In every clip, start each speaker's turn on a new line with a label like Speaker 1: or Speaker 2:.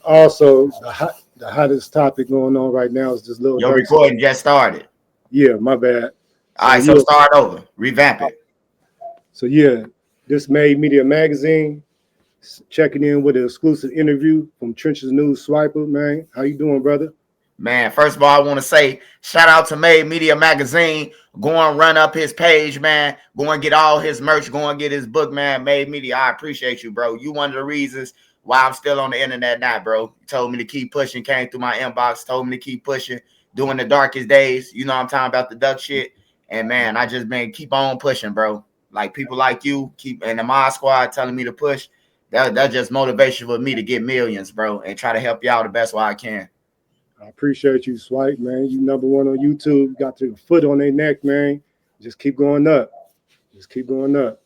Speaker 1: also the hottest topic going on right now is this Lil
Speaker 2: Your
Speaker 1: Durk.
Speaker 2: recording just started.
Speaker 1: Yeah, my bad.
Speaker 2: All
Speaker 1: So
Speaker 2: right, so
Speaker 1: yeah,
Speaker 2: start over. Revamp it.
Speaker 1: so yeah, this Made Media Magazine checking in with an exclusive interview from Trenches News Swiper. Man, how you doing, brother?
Speaker 2: Man, first of all, I want to say shout out to Made Media Magazine. Go and run up his page, man. Go and get all his merch. Go and get his book, man. Made Media, I appreciate you, bro. You one of the reasons why I'm still on the internet now, bro. You told me to keep pushing, came through my inbox, told me to keep pushing, doing the darkest days. You know what I'm talking about, the duck shit. And man, I just been keep on pushing, bro. Like people like you, keep and the mod squad telling me to push. That's just motivation for me to get millions, bro, and try to help y'all the best way I can.
Speaker 1: I appreciate you, Swipe, man. You number one on YouTube. Got your foot on their neck, man. Just keep going up. Just keep going up.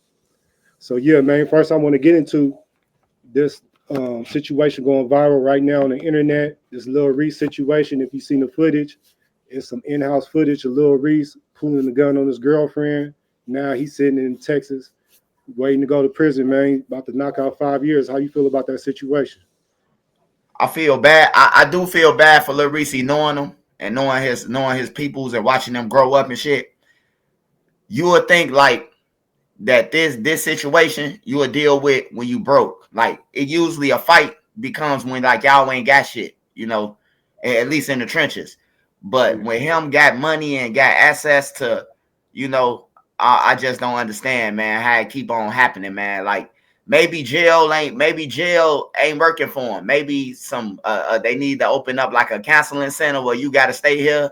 Speaker 1: So yeah, man. First, I want to get into this situation going viral right now on the internet. This Lil Reese situation. If you've seen the footage, it's some in-house footage of Lil Reese pulling the gun on his girlfriend. Now he's sitting in Texas, waiting to go to prison, man. About to knock out 5 years. How you feel about that situation?
Speaker 2: I feel bad. I do feel bad for Lil Reese knowing him and knowing his peoples and watching them grow up and shit. You would think like that this situation you would deal with when you broke. Like it usually a fight becomes when like y'all ain't got shit, you know, at least in the trenches. But when him got money and got access to, you know, I just don't understand, man, how it keep on happening, man. Like maybe jail ain't working for him. Maybe some they need to open up like a counseling center where you got to stay here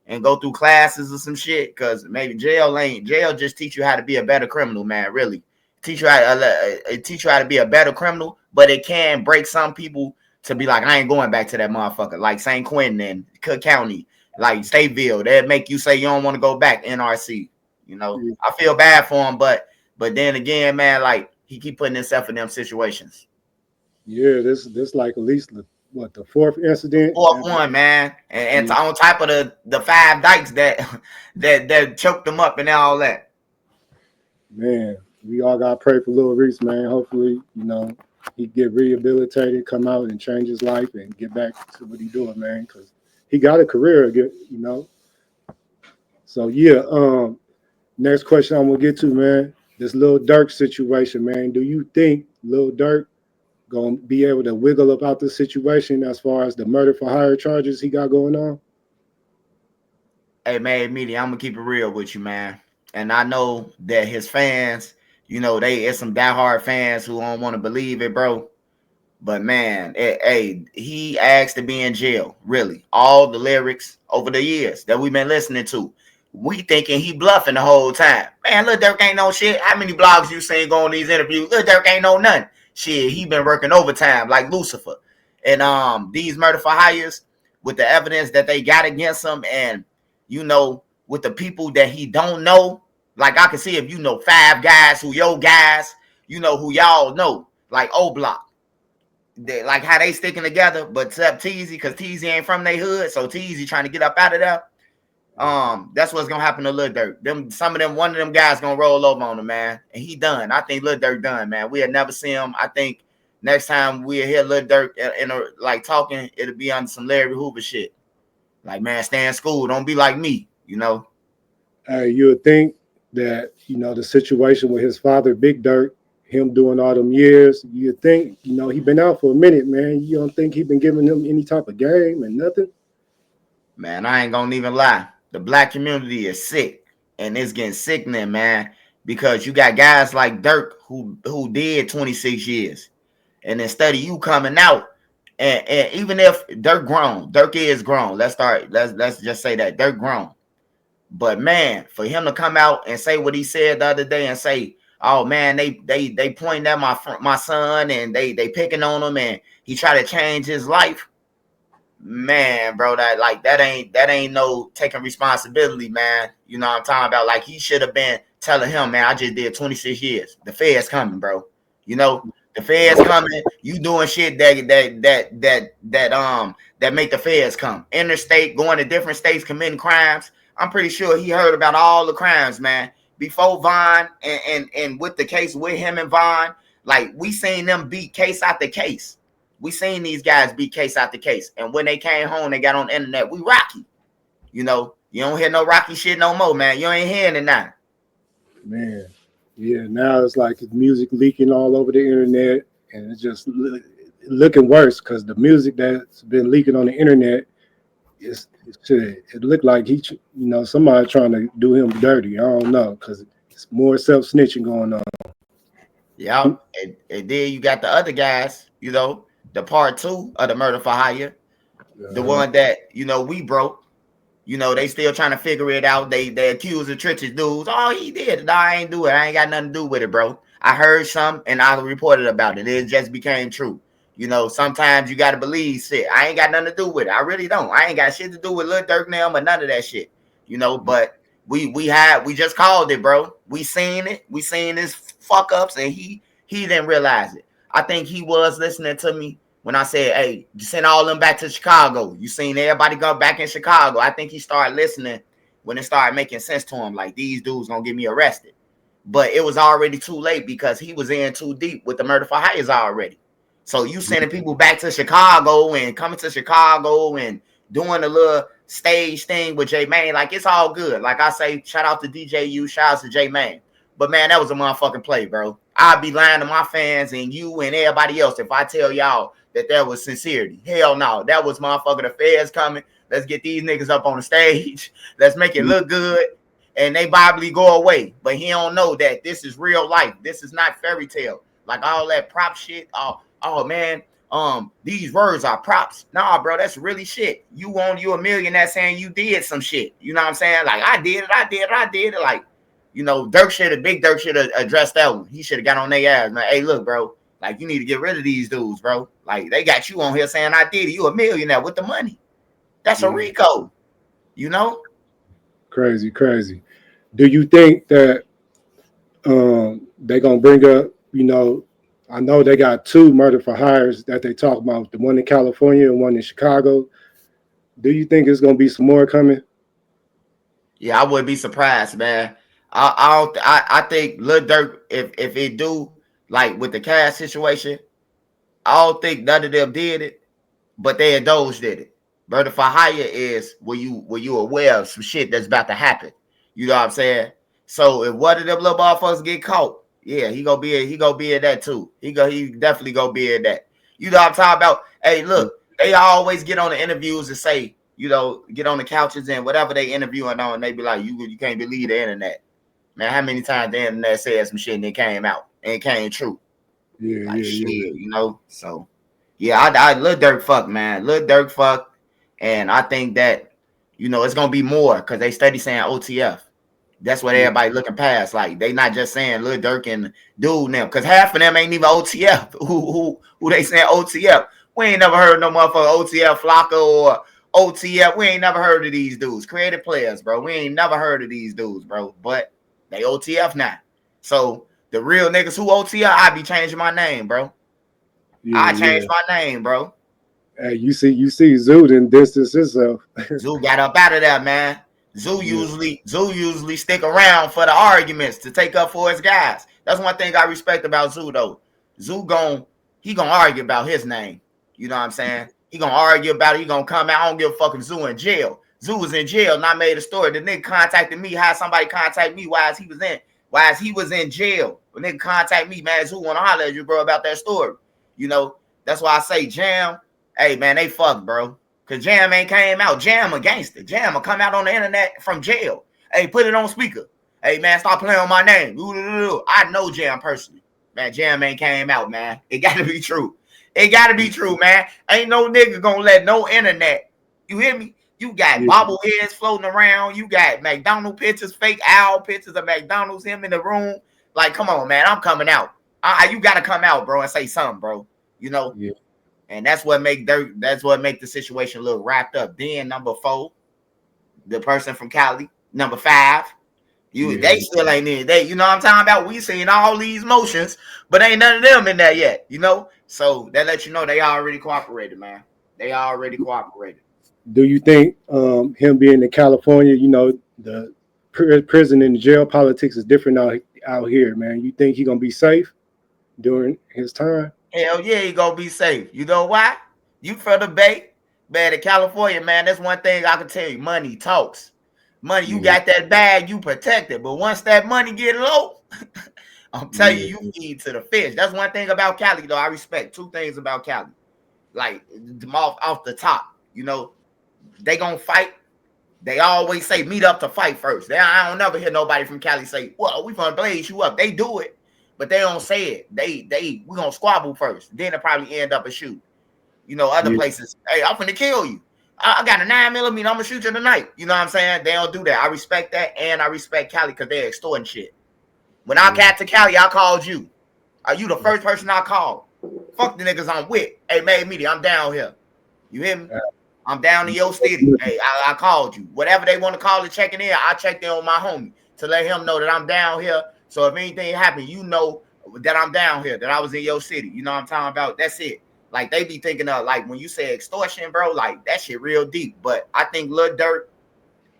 Speaker 2: and go through classes or some shit. Cause maybe jail just teach you how to be a better criminal, man. Really teach you how to be a better criminal, but it can break some people to be like, I ain't going back to that motherfucker. Like St. Quentin and Cook County, like Stateville, that make you say you don't want to go back. NRC, you know. I feel bad for him, but then again, man, like he keep putting himself in them situations.
Speaker 1: Yeah, this like at least the fourth incident.
Speaker 2: Fourth one, man, and on top of the 5 dikes that choked them up and all that.
Speaker 1: Man, we all gotta pray for Lil Reese, man. Hopefully, he get rehabilitated, come out and change his life and get back to what he doing, man. Because he got a career again. So yeah, next question I'm gonna get to, man. This Lil Durk situation, man. Do you think Lil Durk gonna be able to wiggle up out this situation as far as the murder for hire charges he got going on?
Speaker 2: Hey, man, Media, I'm gonna keep it real with you, man. And I know that his fans, it's some diehard fans who don't want to believe it, bro. But man, he asked to be in jail. Really, all the lyrics over the years that we've been listening to, we thinking he bluffing the whole time. Man, Lil Durk ain't no shit. How many blogs you seen go on these interviews? Lil Durk ain't no nothing. Shit, he been working overtime like Lucifer. And these murder for hires with the evidence that they got against him, and with the people that he don't know, like I can see if 5 guys who your guys, who y'all know, like oblock. Like how they sticking together, but except Teezy, because Teezy ain't from their hood, so Teezy trying to get up out of there. That's what's gonna happen to Lil Durk. One of them guys gonna roll over on him, man, and he done. I think Lil Durk done, man. We'll never see him. I think next time we'll hear Lil Durk like talking, it'll be on some Larry Hoover shit. Like, man, stay in school, don't be like me,
Speaker 1: You would think that the situation with his father, Big Durk, him doing all them years, you think, he been out for a minute, man. You don't think he been giving him any type of game and nothing?
Speaker 2: Man, I ain't gonna even lie. The black community is sick, and it's getting sickening, man, because you got guys like Durk who did 26 years. And instead of you coming out, and even if Durk is grown. Let's just say that Durk grown. But man, for him to come out and say what he said the other day and say, oh man, they pointing at my son and they picking on him and he tried to change his life. Man, bro, that ain't no taking responsibility, man. You know what I'm talking about? Like he should have been telling him, man, I just did 26 years. The Fed's coming, bro. The Fed's coming. You doing shit that make the Feds come. Interstate, going to different states, committing crimes. I'm pretty sure he heard about all the crimes, man. Before Vaughn and with the case with him and Vaughn, like we seen them beat case after case. We seen these guys beat case after case. And when they came home, they got on the internet, we rocky. You know, you don't hear no rocky shit no more, man. You ain't hearing it now.
Speaker 1: Man, yeah, now it's like music leaking all over the internet, and it's just looking worse because the music that's been leaking on the internet it looked like somebody trying to do him dirty. I don't know because it's more self snitching going on.
Speaker 2: Yeah, and then you got the other guys, the part 2 of the murder for hire, the one that we broke. They still trying to figure it out. They accuse the trenches dudes. Oh, he did. No, I ain't do it. I ain't got nothing to do with it, bro. I heard some and I reported about it. It just became true. Sometimes you got to believe shit. I ain't got nothing to do with it. I really don't. I ain't got shit to do with Lil Durk now, but none of that shit. But we just called it, bro. We seen it. We seen his fuck ups, and he didn't realize it. I think he was listening to me when I said, hey, send all them back to Chicago. You seen everybody go back in Chicago. I think he started listening when it started making sense to him. Like, these dudes gonna get me arrested. But it was already too late because he was in too deep with the murder for hires already. So you sending people back to Chicago and coming to Chicago and doing a little stage thing with J Mane, like, it's all good. Like I say, shout out to DJU, shout out to J Mane. But man, that was a motherfucking play, bro. I'd be lying to my fans and you and everybody else if I tell y'all that was sincerity. Hell no. That was motherfucking the feds coming. Let's get these niggas up on the stage. Let's make it look good. And they probably go away. But he don't know that this is real life. This is not fairy tale. Like all that prop shit. Oh man, these words are props. Nah, bro, that's really shit. You want you a millionaire saying you did some shit. You know what I'm saying? Like, I did it. Like, Big Durk should have addressed that one. He should have got on their ass, man. Hey, look, bro. Like, you need to get rid of these dudes, bro. Like, they got you on here saying I did it. You a millionaire with the money. That's a RICO.
Speaker 1: Crazy. Do you think that they gonna bring up, I know they got 2 murder for hires that they talk about, the one in California and one in Chicago. Do you think it's gonna be some more coming?
Speaker 2: Yeah, I wouldn't be surprised, man. I think Lil Durk, if it do, like with the cash situation, I don't think none of them did it, but they and those did it. Murder for hire is where you aware of some shit that's about to happen. You know what I'm saying? So if one of them little motherfuckers get caught, yeah, he gonna be in that too. He definitely gonna be in that. You know what I'm talking about? Hey, look, they always get on the interviews and say, get on the couches and whatever they interviewing on, and they be like, you can't believe the internet. Man, how many times the internet said some shit and it came out and it came true? So yeah, I Lil Durk fuck, man. Lil Durk fuck, and I think that it's gonna be more because they steady saying OTF. That's what everybody looking past. Like, they not just saying Lil Durk and dude now, because half of them ain't even OTF. Who they saying OTF? We ain't never heard no motherfucker OTF Flocka or OTF. We ain't never heard of these dudes. Creative players, bro. We ain't never heard of these dudes, bro. But they OTF now. So the real niggas who OTF, I be changing my name, bro. I changed my name, bro.
Speaker 1: Hey, you see Zoo didn't distance himself.
Speaker 2: Zoo got up out of there, man. Zoo usually stick around for the arguments to take up for his guys. That's one thing I respect about Zoo, though. Zoo he gonna argue about his name. You know what I'm saying? He gonna argue about it. He gonna come out. I don't give a fuck if Zoo in jail. Zoo was in jail, and I made a story. The nigga contacted me. Had somebody contact me while he was in jail. The nigga contact me, man. Zoo wanna holler at you, bro, about that story. That's why I say Jam. Hey, man, they fuck, bro. Because Jam ain't came out. Jam a gangster. Jam will come out on the internet from jail. Hey, put it on speaker. Hey, man, stop playing on my name. I know Jam personally. Man, Jam ain't came out, man. It got to be true. It got to be true, man. Ain't no nigga going to let no internet. You hear me? You got bobbleheads floating around. You got McDonald's pictures, fake owl pictures of McDonald's, him in the room. Like, come on, man. I'm coming out. You got to come out, bro, and say something, bro. Yeah. And that's what make the situation look wrapped up. Then number 4, the person from Cali. Number 5, they still ain't in. You know what I'm talking about? We seen all these motions, but ain't none of them in there yet. So that lets you know they already cooperated, man. They already cooperated.
Speaker 1: Do you think him being in California, the prison and jail politics is different out here, man? You think he gonna be safe during his time?
Speaker 2: Hell yeah, he gonna be safe. You know why? You from the Bay, man, in California, man. That's one thing I can tell you. Money talks. Money, you
Speaker 1: Yeah,
Speaker 2: got that bag, you protected. But once that money get low, I'm telling you,
Speaker 1: yeah,
Speaker 2: you feed to the fish. That's one thing about Cali, though. I respect two things about Cali. Like off the top, you know, they gonna fight. They always say meet up to fight first. I don't never hear nobody from Cali say, "Well, we gonna blaze you up." They do it, but they don't say it. We gonna squabble first. Then it probably end up a shoot. You know, other
Speaker 1: yeah,
Speaker 2: places, hey, I'm finna kill you. I got a 9mm. I'm gonna shoot you tonight. You know what I'm saying? They don't do that. I respect that, and I respect Cali because they're extorting shit. When I
Speaker 1: yeah.
Speaker 2: got to Cali, I called you. Are you the first person I called? Fuck the niggas I'm with. Hey, Made Media, I'm down here. You hear me? I'm down in your city. Hey, I called you. Whatever they want to call it, checking in, I checked in on my homie to let him know that I'm down here. So if anything happens, you know that I'm down here, that I was in your city. You know what I'm talking about? That's it. Like they be thinking of like when you say extortion, bro, like that shit real deep. But I think Lil Durk,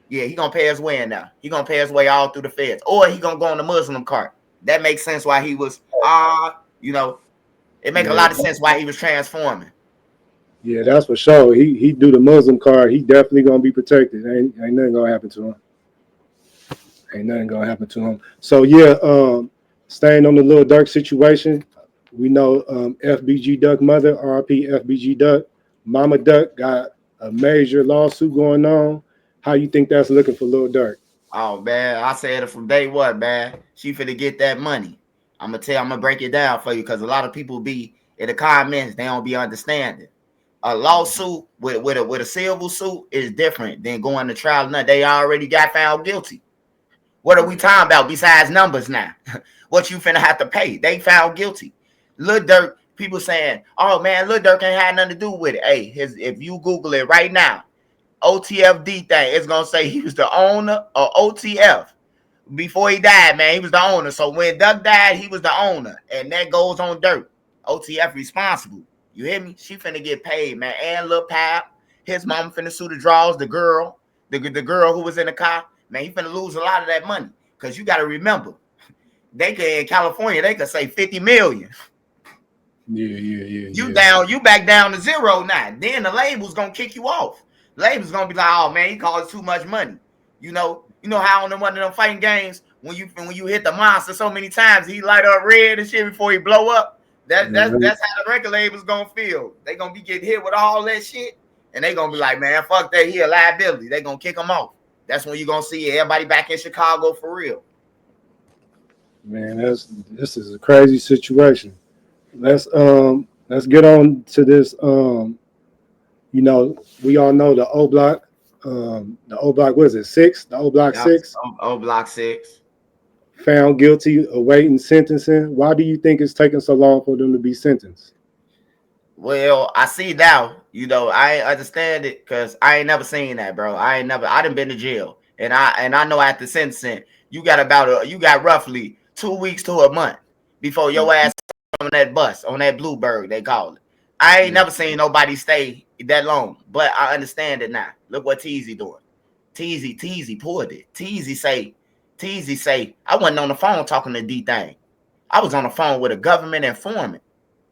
Speaker 2: yeah, he gonna pay his way in now. He gonna pay his way all through the feds, or he gonna go on the Muslim cart. That makes sense why he was you know, it make a
Speaker 1: Yeah,
Speaker 2: lot of sense why he was transforming.
Speaker 1: yeah, that's for sure. He do the Muslim card. He definitely gonna be protected. Ain't nothing gonna happen to him. Ain't nothing gonna happen to him. So yeah, staying on the Lil Durk situation, we know FBG Duck mother, RP FBG Duck, Mama Duck got a major lawsuit going on. How you think that's looking for Lil Durk?
Speaker 2: Oh man, I said it from day one, man. She finna get that money. I'm gonna break it down for you because a lot of people be in the comments, they don't be understanding. A lawsuit with a civil suit is different than going to trial. Now they already got found guilty. What are we talking about besides numbers now? What you finna have to pay? They found guilty. Lil Durk, people saying, "Oh man, Lil Durk ain't had nothing to do with it." Hey, if you Google it right now, OTFD thing, it's gonna say he was the owner of OTF. Before he died, man, he was the owner. So when Duck died, he was the owner. And that goes on Dirt. OTF responsible. You hear me? She finna get paid, man. And Lil Pap, his mama finna sue the draws, the girl, the girl who was in the car. Man, he finna lose a lot of that money. Because you gotta remember, they could in California, they could say 50 million.
Speaker 1: Yeah, yeah, yeah,
Speaker 2: You
Speaker 1: yeah.
Speaker 2: down, you back down to zero now. Then the label's gonna kick you off. Label's gonna be like, oh man, he calls too much money. You know how on one of them fighting games when you hit the monster so many times, he light up red and shit before he blow up. That's how the record label's gonna feel. They gonna be getting hit with all that shit, and they gonna be like, man, fuck that, he a liability. They gonna kick him off. That's when you gonna see everybody back in Chicago for real.
Speaker 1: Man, this is a crazy situation. Let's get on to this. You know, we all know the oblock. The oblock, what is it, six? The oblock
Speaker 2: Yep.
Speaker 1: six
Speaker 2: Block 6.
Speaker 1: found guilty, awaiting sentencing. Why do you think it's taking so long for them to be sentenced?
Speaker 2: Well, I see now, I understand it because I ain't never seen that, bro. I done been to jail. And I know after sentencing, you got roughly 2 weeks to a month before your ass on that bus, on that Bluebird, they call it. I ain't
Speaker 1: Yeah,
Speaker 2: never seen nobody stay that long, but I understand it now. Look what Teezy doing. Teezy pulled it. Teezy say, I wasn't on the phone talking to D Thing. I was on the phone with a government informant.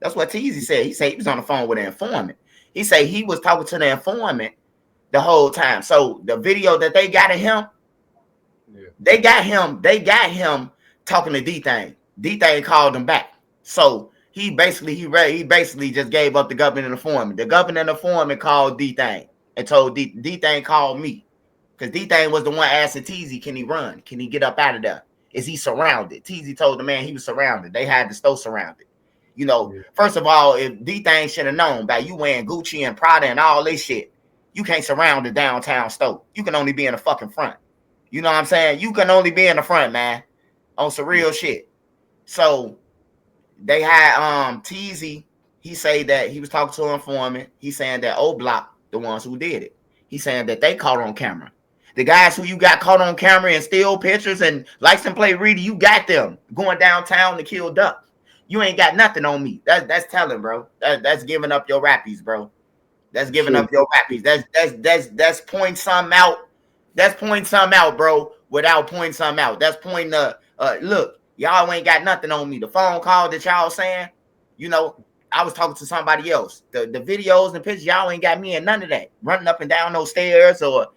Speaker 2: That's what Teezy said. He said he was on the phone with an informant. He said he was talking to the informant the whole time. So the video that they got of him,
Speaker 1: yeah,
Speaker 2: they got him talking to D Thing. D Thing called him back. So he basically just gave up the government informant. The government informant called D Thing and told D Thing called me. Because D Thing was the one asking Teezy, can he run? Can he get up out of there? Is he surrounded? Teezy told the man he was surrounded. They had the store surrounded.
Speaker 1: yeah,
Speaker 2: First of all, if D Thing should have known by you wearing Gucci and Prada and all this shit, you can't surround the downtown store. You can only be in the fucking front. You know what I'm saying? You can only be in the front, man. On some real shit. So they had Teezy. He say that he was talking to an informant. He's saying that oblock, the ones who did it. He's saying that they caught on camera. The guys who you got caught on camera and steal pictures and license plate reader, you got them going downtown to kill Duck. You ain't got nothing on me. That's telling, bro. That's giving up your rappies, bro. That's
Speaker 1: for
Speaker 2: giving
Speaker 1: sure.
Speaker 2: up your rappies. That's pointing something out. That's pointing something out, bro. Without pointing something out. That's pointing look, y'all ain't got nothing on me. The phone call that y'all saying, you know, I was talking to somebody else. The videos and pictures, y'all ain't got me in none of that. Running up and down those stairs, or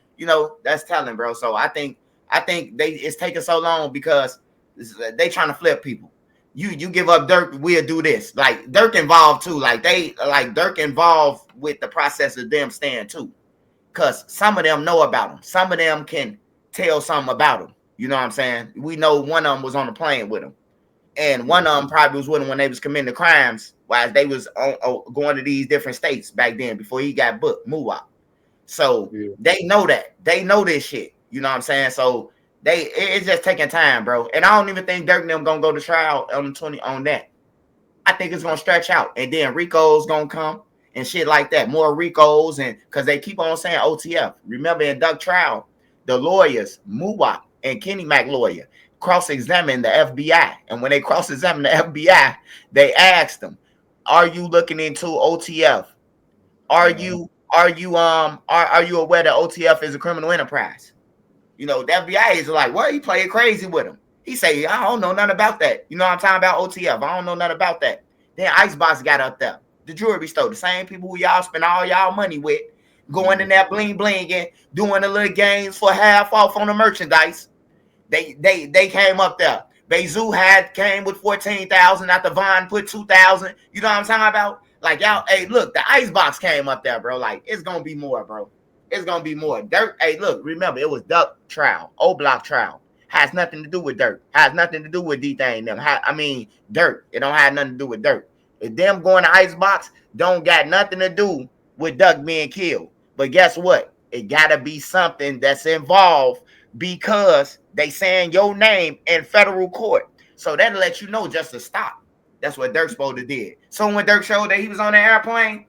Speaker 2: that's telling, bro. So I think it's taking so long because they trying to flip people. You give up Durk, we'll do this. Like Durk involved too. Like Durk involved with the process of them staying too. Cause some of them know about him. Some of them can tell something about him. You know what I'm saying? We know one of them was on the plane with him. And one of them probably was with him when they was committing the crimes while they was going to these different states back then before he got booked, Muwap. So they know that. They know this shit. You know what I'm saying? So it's just taking time, bro. And I don't even think Durk and them gonna go to trial on the 20 on that. I think it's gonna stretch out. And then Rico's gonna come and shit like that. More Ricos, and because they keep on saying OTF. Remember in Duck trial, the lawyers, Muwap and Kenny Mac lawyer, cross-examine the FBI, and when they cross-examine the FBI, they asked them, "Are you looking into OTF? Are you aware that OTF is a criminal enterprise?" The FBI is like, "What? You playing crazy with him?" He say, "I don't know nothing about that. You know what I'm talking about OTF? I don't know nothing about that." Then Icebox got up there, the jewelry store, the same people who y'all spend all y'all money with, going in there bling blinging, doing the little games for half off on the merchandise. They came up there. Bezu came with 14,000 after Von put 2,000. You know what I'm talking about? Like y'all, hey, look, the Icebox came up there, bro. Like it's gonna be more, bro. It's gonna be more. Durk, hey, look, remember it was Duck trial, oblock trial. Has nothing to do with Durk. Has nothing to do with D-Thing them. Durk. It don't have nothing to do with Durk. If them going to Icebox don't got nothing to do with Duck being killed. But guess what? It gotta be something that's involved because they saying your name in federal court. So that'll let you know just to stop. That's what Durk supposed to did. So when Durk showed that he was on the airplane,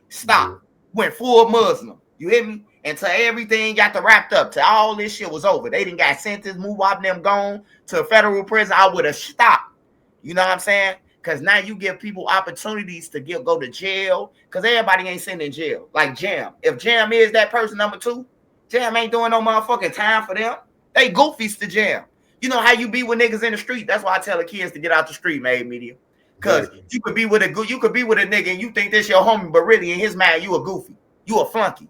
Speaker 2: stop. Went full Muslim. You hear me? Until everything got to wrapped up, till all this shit was over. They didn't got sentenced, move up them gone to a federal prison. I would have stopped. You know what I'm saying? Because now you give people opportunities to go to jail. Because everybody ain't sitting in jail. Like Jam. If Jam is that person number 2, Jam ain't doing no motherfucking time for them. They goofies to Jam. You know how you be with niggas in the street? That's why I tell the kids to get out the street, made media. Because you could be with a nigga and you think this your homie, but really in his mind you a goofy. You a flunky.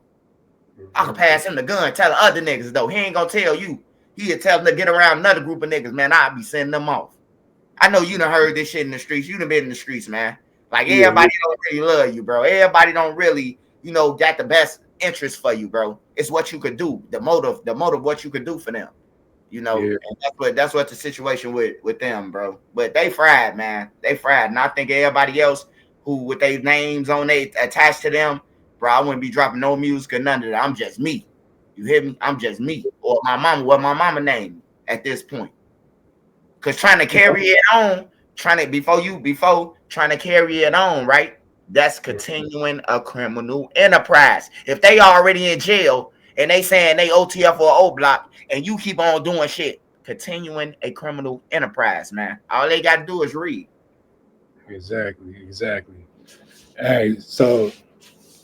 Speaker 2: I can pass him the gun, tell the other niggas though. He ain't gonna tell you. He'll tell them to get around another group of niggas, man. I'll be sending them off. I know you done heard this shit in the streets. You done been in the streets, man. Like everybody don't really love you, bro. Everybody don't really, got the best interest for you, bro. It's what you could do. The motive, what you could do for them. And that's what the situation with them, bro. But they fried, man. They fried. And I think everybody else who with their names on they attached to them, bro, I wouldn't be dropping no music or none of that. I'm just me. You hear me? I'm just me. Or my mama named me at this point. Cause trying to carry it on, trying to carry it on, right? That's continuing a criminal enterprise. If they already in jail and they saying they OTF or O-block and you keep on doing shit, continuing a criminal enterprise, man. All they got to do is read.
Speaker 1: Exactly. Hey, so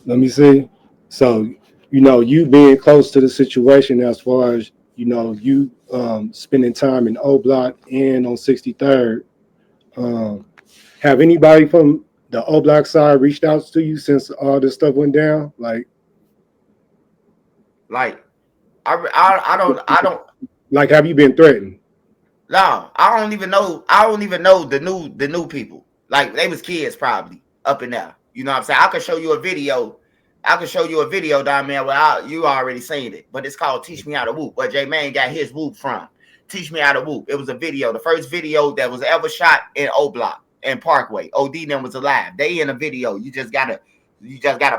Speaker 1: let me see. So, you being close to the situation as far as, you spending time in O Block and on 63rd. Have anybody from the O Block side reached out to you since all this stuff went down? Like
Speaker 2: I don't.
Speaker 1: Like, have you been threatened?
Speaker 2: No, I don't even know the new people. Like they was kids probably up in there. You know what I'm saying? I could show you a video. Down there where you already seen it, but it's called "Teach Me How to Whoop." Where J Man got his whoop from. Teach Me How to Whoop. It was a video, the first video that was ever shot in O Block and Parkway. OD them was alive. They in a video. You just gotta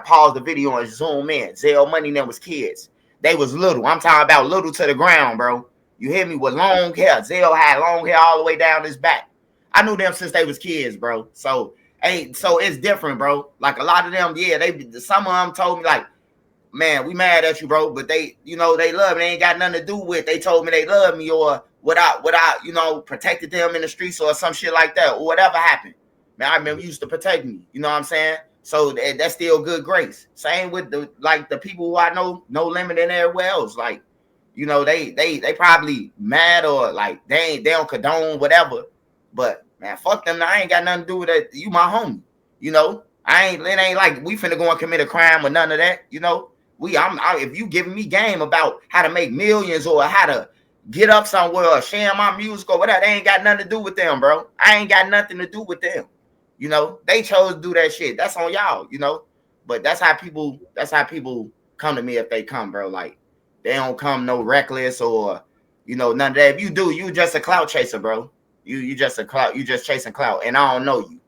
Speaker 2: pause the video and zoom in. Zell Money them was kids. They was little. I'm talking about little to the ground, bro. You hear me? With long hair. Zell had long hair all the way down his back. I knew them since they was kids, bro. So it's different, bro. Like a lot of them, some of them told me like, man, we mad at you, bro. But they, they love me. They ain't got nothing to do with. They told me they love me or without, protected them in the streets or some shit like that or whatever happened. Man, I remember you used to protect me. You know what I'm saying? So that's still good grace. Same with the people who I know, No Limit and everywhere else. Like, they probably mad or like they don't condone whatever. But man, fuck them. I ain't got nothing to do with that. You my homie. You know, it ain't like we finna go and commit a crime or none of that. You know, if you giving me game about how to make millions or how to get up somewhere or share my music or whatever, they ain't got nothing to do with them, bro. I ain't got nothing to do with them. You know, they chose to do that shit. That's on y'all, you know. But that's how people come to me if they come, bro. Like they don't come no reckless or none of that. If you do, you just a clout chaser, bro. You just chasing clout, and I don't know you.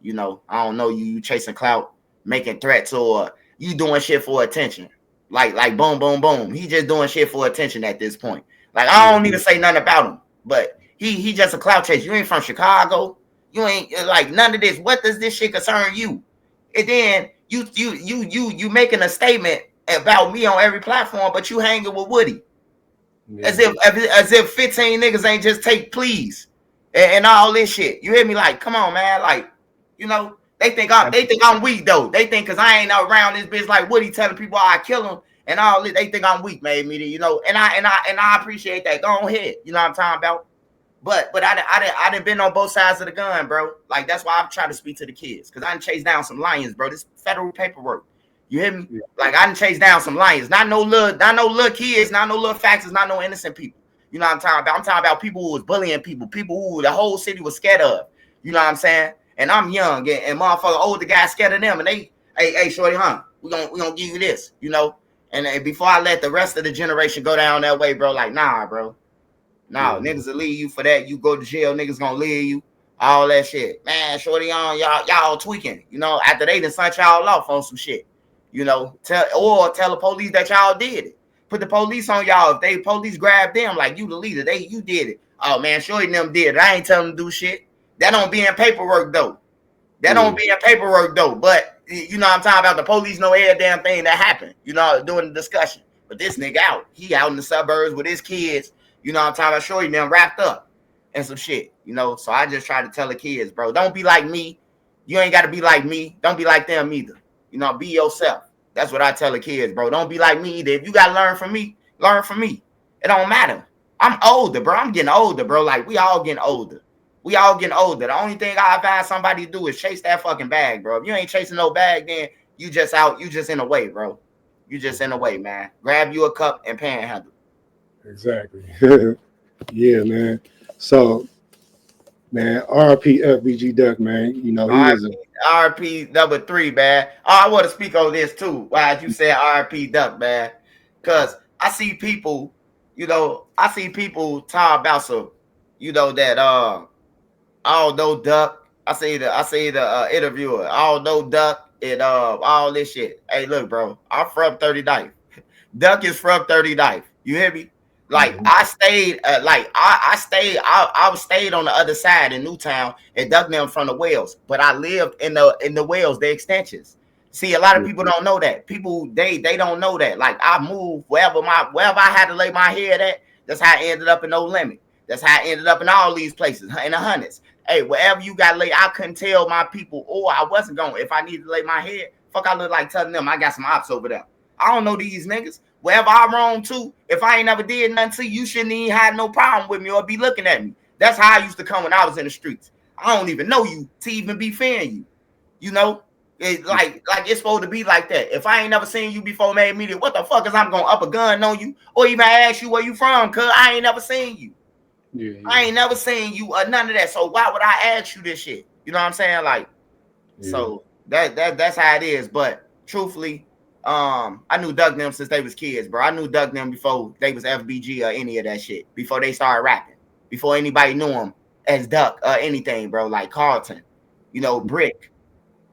Speaker 2: You know, I don't know you. You chasing clout, making threats, or you doing shit for attention. Like boom, boom, boom. He just doing shit for attention at this point. Like I don't need to say nothing about him, but he just a clout chaser. You ain't from Chicago. You ain't like none of this. What does this shit concern you? And then you making a statement about me on every platform, but you hanging with Woody. Yeah. As if 15 niggas ain't just take pleas and all this shit. You hear me? Like, come on, man. Like, they think I'm weak though. They think because I ain't around this bitch like Woody telling people I kill him and all this. They think I'm weak, man. And I appreciate that. Go ahead. You know what I'm talking about? But I done been on both sides of the gun, bro. Like that's why I'm trying to speak to the kids because I done chased down some lions, bro. This federal paperwork. You hear me? Yeah. Like I done chased down some lions. Not no little kids, not no little factors, not no innocent people. You know what I'm talking about? I'm talking about people who was bullying people who the whole city was scared of. You know what I'm saying? And I'm young and motherfucker older guys scared of them. And they, hey, shorty, we gonna give you this, And before I let the rest of the generation go down that way, bro, like nah, bro. Nah, niggas will leave you for that. You go to jail, niggas gonna leave you. All that shit. Man, shorty y'all tweaking. After they done sent y'all off on some shit. Tell the police that y'all did it. Put the police on y'all. If they police grab them, like you the leader, you did it. Oh man, shorty and them did it. I ain't telling them to do shit. That don't be in paperwork though. But you know what I'm talking about. The police know every damn thing that happened. During the discussion. But this nigga out. He out in the suburbs with his kids. You know what I'm talking about? Shorty them wrapped up and some shit. So I just try to tell the kids, bro, don't be like me. You ain't got to be like me. Don't be like them either. Be yourself. That's what I tell the kids, bro. Don't be like me either. If you got to learn from me, learn from me. It don't matter. I'm older, bro. I'm getting older, bro. Like, we all getting older. The only thing I advise somebody to do is chase that fucking bag, bro. If you ain't chasing no bag, then you just out. You just in the way, bro. You just in the way, man. Grab you a cup and panhandle.
Speaker 1: Exactly. Yeah, man. So, man, RP FBG Duck, man. He was a
Speaker 2: RP number 3, man. Oh, I want to speak on this too. Why you say RP Duck, man? Because I see people, talk about some, that although Duck. I say the interviewer, although Duck and all this shit. Hey, look, bro, I'm from 39th. Duck is from 39th. You hear me? Like I stayed, I stayed on the other side in Newtown and Duck them from the Wells, but I lived in the Wells, the extensions. See, a lot of people don't know that. People they don't know that. Like I moved wherever I had to lay my head at. That's how I ended up in No Limit. That's how I ended up in all these places in the hundreds. Hey, wherever you got laid, I couldn't tell my people, or I wasn't going. If I needed to lay my head, fuck, I look like telling them I got some ops over there. I don't know these niggas. Wherever I'm wrong to, if I ain't never did nothing to you, shouldn't even have no problem with me or be looking at me. That's how I used to come when I was in the streets. I don't even know you to even be fearing you. It's like it's supposed to be like that. If I ain't never seen you before, made media, what the fuck is I'm gonna up a gun on you or even ask you where you from? Cause I ain't never seen you. Yeah. I ain't never seen you or none of that. So why would I ask you this shit? You know what I'm saying? Like, so that's how it is. But truthfully, I knew Duck them since they was kids, bro. I knew Duck them before they was FBG or any of that shit. Before they started rapping. Before anybody knew him as Duck or anything, bro. Like Carlton, Brick.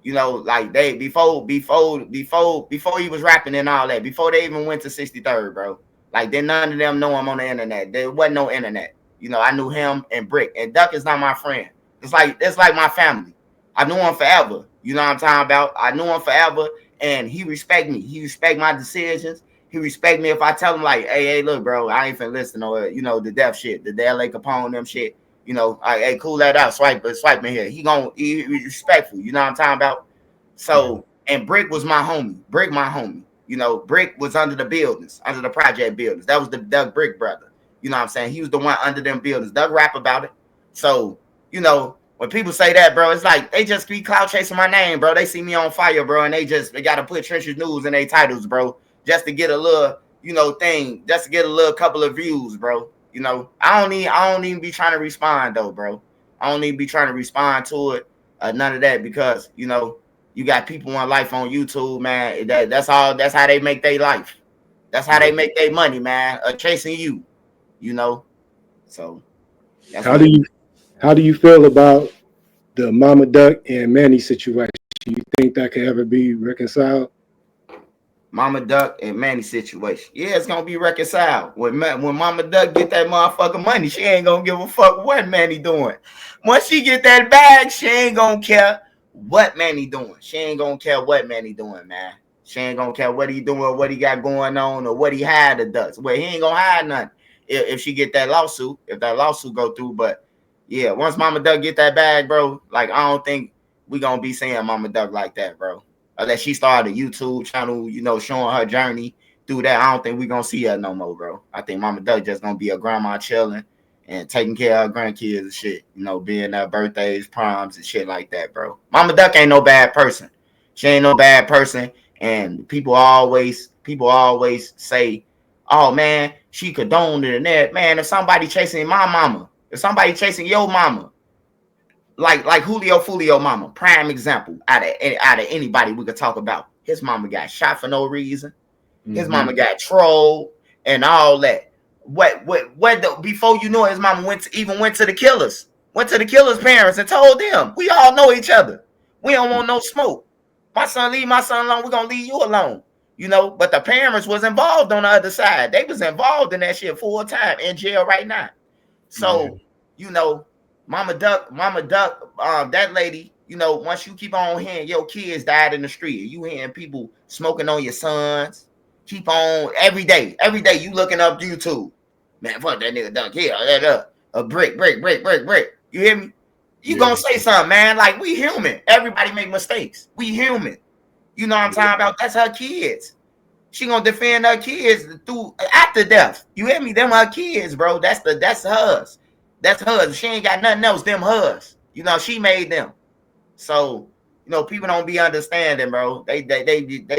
Speaker 2: Like they before he was rapping and all that. Before they even went to 63rd, bro. Like then none of them know him on the internet. There wasn't no internet. I knew him and Brick. And Duck is not my friend. It's like my family. I knew him forever. You know what I'm talking about? I knew him forever. And he respect me. He respect my decisions. He respect me if I tell him like, hey, look, bro, I ain't finna listen or the deaf shit, the LA Capone, them shit. Hey, cool that out. Swipe me here. He respectful. You know what I'm talking about? So, and Brick was my homie. Brick, my homie. Brick was under the buildings, under the project buildings. That was the Doug Brick brother. You know what I'm saying? He was the one under them buildings. Doug rap about it. So, when people say that, bro, it's like they just be clout chasing my name, bro. They see me on fire, bro, and they got to put Trenches News in their titles, bro, just to get a little, thing, just to get a little couple of views, bro. I don't even be trying to respond though, bro. I don't even be trying to respond to it, none of that, because you got people on life on YouTube, man. That's how they make their life. That's how they make their money, man. Chasing you, So that's
Speaker 1: How do you feel about the Mama Duck and Manny situation? You think that could ever be reconciled?
Speaker 2: Mama Duck and Manny situation. Yeah, it's gonna be reconciled. When Mama Duck get that motherfucking money, she ain't gonna give a fuck what Manny doing. Once she get that bag, she ain't gonna care what Manny doing. She ain't gonna care what Manny doing, man. She ain't gonna care what he doing, what he got going on, or what he hide the ducks. Well, he ain't gonna hide nothing if she get that lawsuit, if that lawsuit go through. But yeah, once Mama Duck get that bag, bro, like I don't think we gonna be seeing Mama Duck like that, bro. Unless she started a YouTube channel, showing her journey through that, I don't think we gonna see her no more, bro. I think Mama Duck just gonna be a grandma chilling and taking care of her grandkids and shit, being at birthdays, proms, and shit like that, bro. Mama Duck ain't no bad person. She ain't no bad person. And people always say, oh man, she condoned it and that. Man, if somebody chasing my mama, if somebody chasing your mama, like Julio Fulio mama, prime example out of anybody we could talk about. His mama got shot for no reason. His mama got trolled and all that. Before you know it, his mama went to the killers. Went to the killers' parents and told them, we all know each other. We don't want no smoke. My son, leave my son alone. We're gonna leave you alone. But the parents was involved on the other side. They was involved in that shit full time in jail right now. So, Mama Duck, that lady, once you keep on hearing your kids died in the street, you hearing people smoking on your sons, keep on every day you looking up YouTube. Man, fuck that nigga Duck here, a brick. You hear me? You gonna say something, man. Like, we human. Everybody make mistakes. We human. You know what I'm talking about? That's her kids. She gonna defend her kids through after death. You hear me? Them her kids, bro. That's hers. That's hers. She ain't got nothing else. Them hers. She made them. So, people don't be understanding, bro. They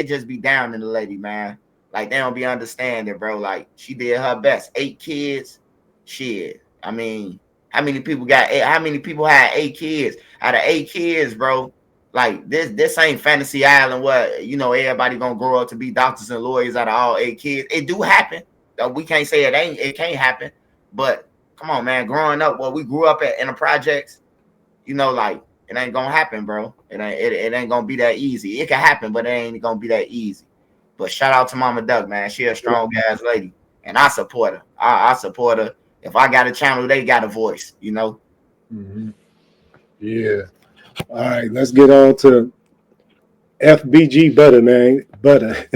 Speaker 2: just be down in the lady, man. Like, they don't be understanding, bro. Like, she did her best. 8 kids. Shit. I mean, how many people had 8 kids? Out of 8 kids, bro, like this ain't Fantasy Island where everybody gonna grow up to be doctors and lawyers out of all 8 kids. It do happen. We can't say it can't happen. But come on, man, growing up we grew up in the projects, like it ain't gonna happen, bro. It ain't gonna be that easy. It can happen, but it ain't gonna be that easy. But shout out to Mama Duck, man. She a strong ass lady, and I support her. I support her. If I got a channel, they got a voice,
Speaker 1: Mm-hmm. Yeah. All right, let's get on to FBG Butter, man. Butter.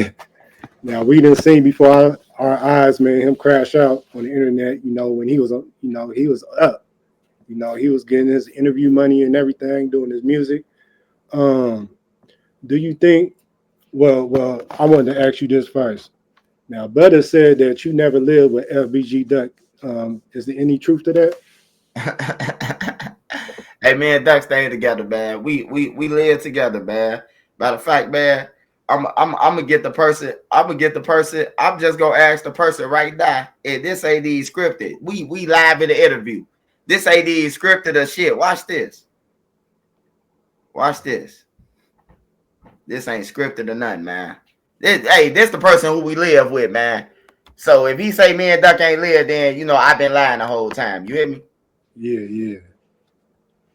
Speaker 1: Now, we didn't see before our eyes, man, him crash out on the internet, when he was, he was up. He was getting his interview money and everything, doing his music. Do you think, well, I wanted to ask you this first. Now, Butter said that you never lived with FBG Duck. Is there any truth to
Speaker 2: that? Hey, man, Duck staying together, man. We live together, man. Matter of fact, man, I'm gonna get the person. I'm just gonna ask the person right now. And this ain't even scripted. We live in the interview. This ain't even scripted or shit. Watch this. Watch this. This ain't scripted or nothing, man. This the person who we live with, man. So if he say me and Duck ain't live, then I've been lying the whole time. You hear me?
Speaker 1: Yeah.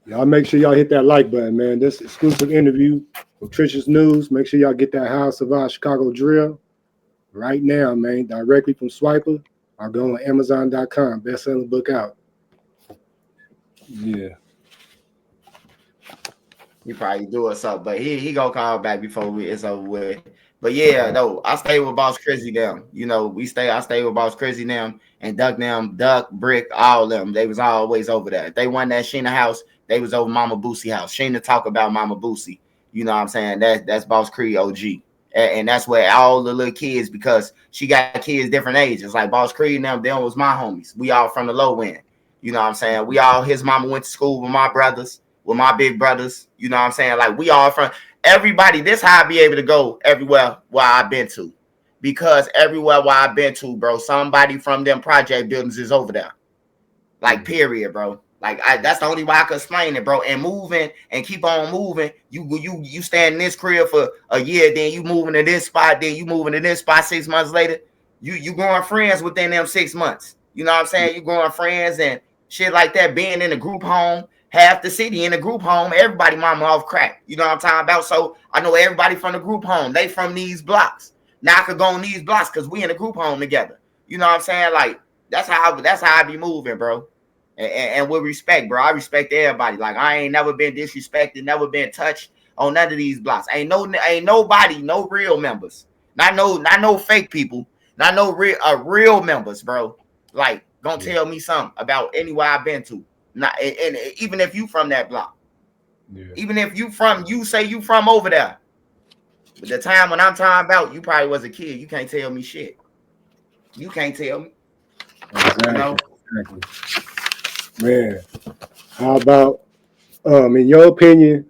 Speaker 1: Y'all make sure y'all hit that like button, man. This exclusive interview with Trenches News. Make sure y'all get that How I Survive Chicago drill right now, man. Directly from Swiper or go on Amazon.com. Best-selling book out. Yeah.
Speaker 2: He probably do or something, but he gonna call back before it's over with. But yeah, no, I stay with Boss Crizzy them. I stay with Boss Crizzy them and Duck, Brick, all of them. They was always over there. If they won that Sheena house, they was over Mama Boosie house. Sheena talk about Mama Boosie. You know what I'm saying? That's Boss Cree OG. And that's where all the little kids, because she got kids different ages. Like Boss Cree and them was my homies. We all from the low end. You know what I'm saying? His mama went to school with my brothers. with my big brothers. You know what I'm saying? Like we all from everybody. This how I be able to go everywhere where I've been to. Because everywhere where I've been to, bro, somebody from them project buildings is over there. Like, period, bro. Like, that's the only way I can explain it, bro. And moving and keep on moving. You stand in this crib for a year, then you moving to this spot, then you moving to this spot 6 months later. You growing friends within them 6 months. You know what I'm saying? You growing friends and shit like that. Being in a group home, half the city in a group home, everybody mama off crack. You know what I'm talking about? So I know everybody from the group home. They from these blocks. Now I could go on these blocks because we in a group home together. You know what I'm saying? Like that's how I be moving, bro. And with respect, bro. I respect everybody. Like I ain't never been disrespected, never been touched on none of these blocks. Ain't nobody, no real members. Not no fake people. Not no real members, bro. Like gonna tell me something about anywhere I've been to. Not and even if you from that block. Yeah. Even if you say you from over there. But the time when I'm talking about, you probably was a kid. You can't tell me shit. You can't tell me.
Speaker 1: Exactly. You know? Exactly. Man, how about, in your opinion,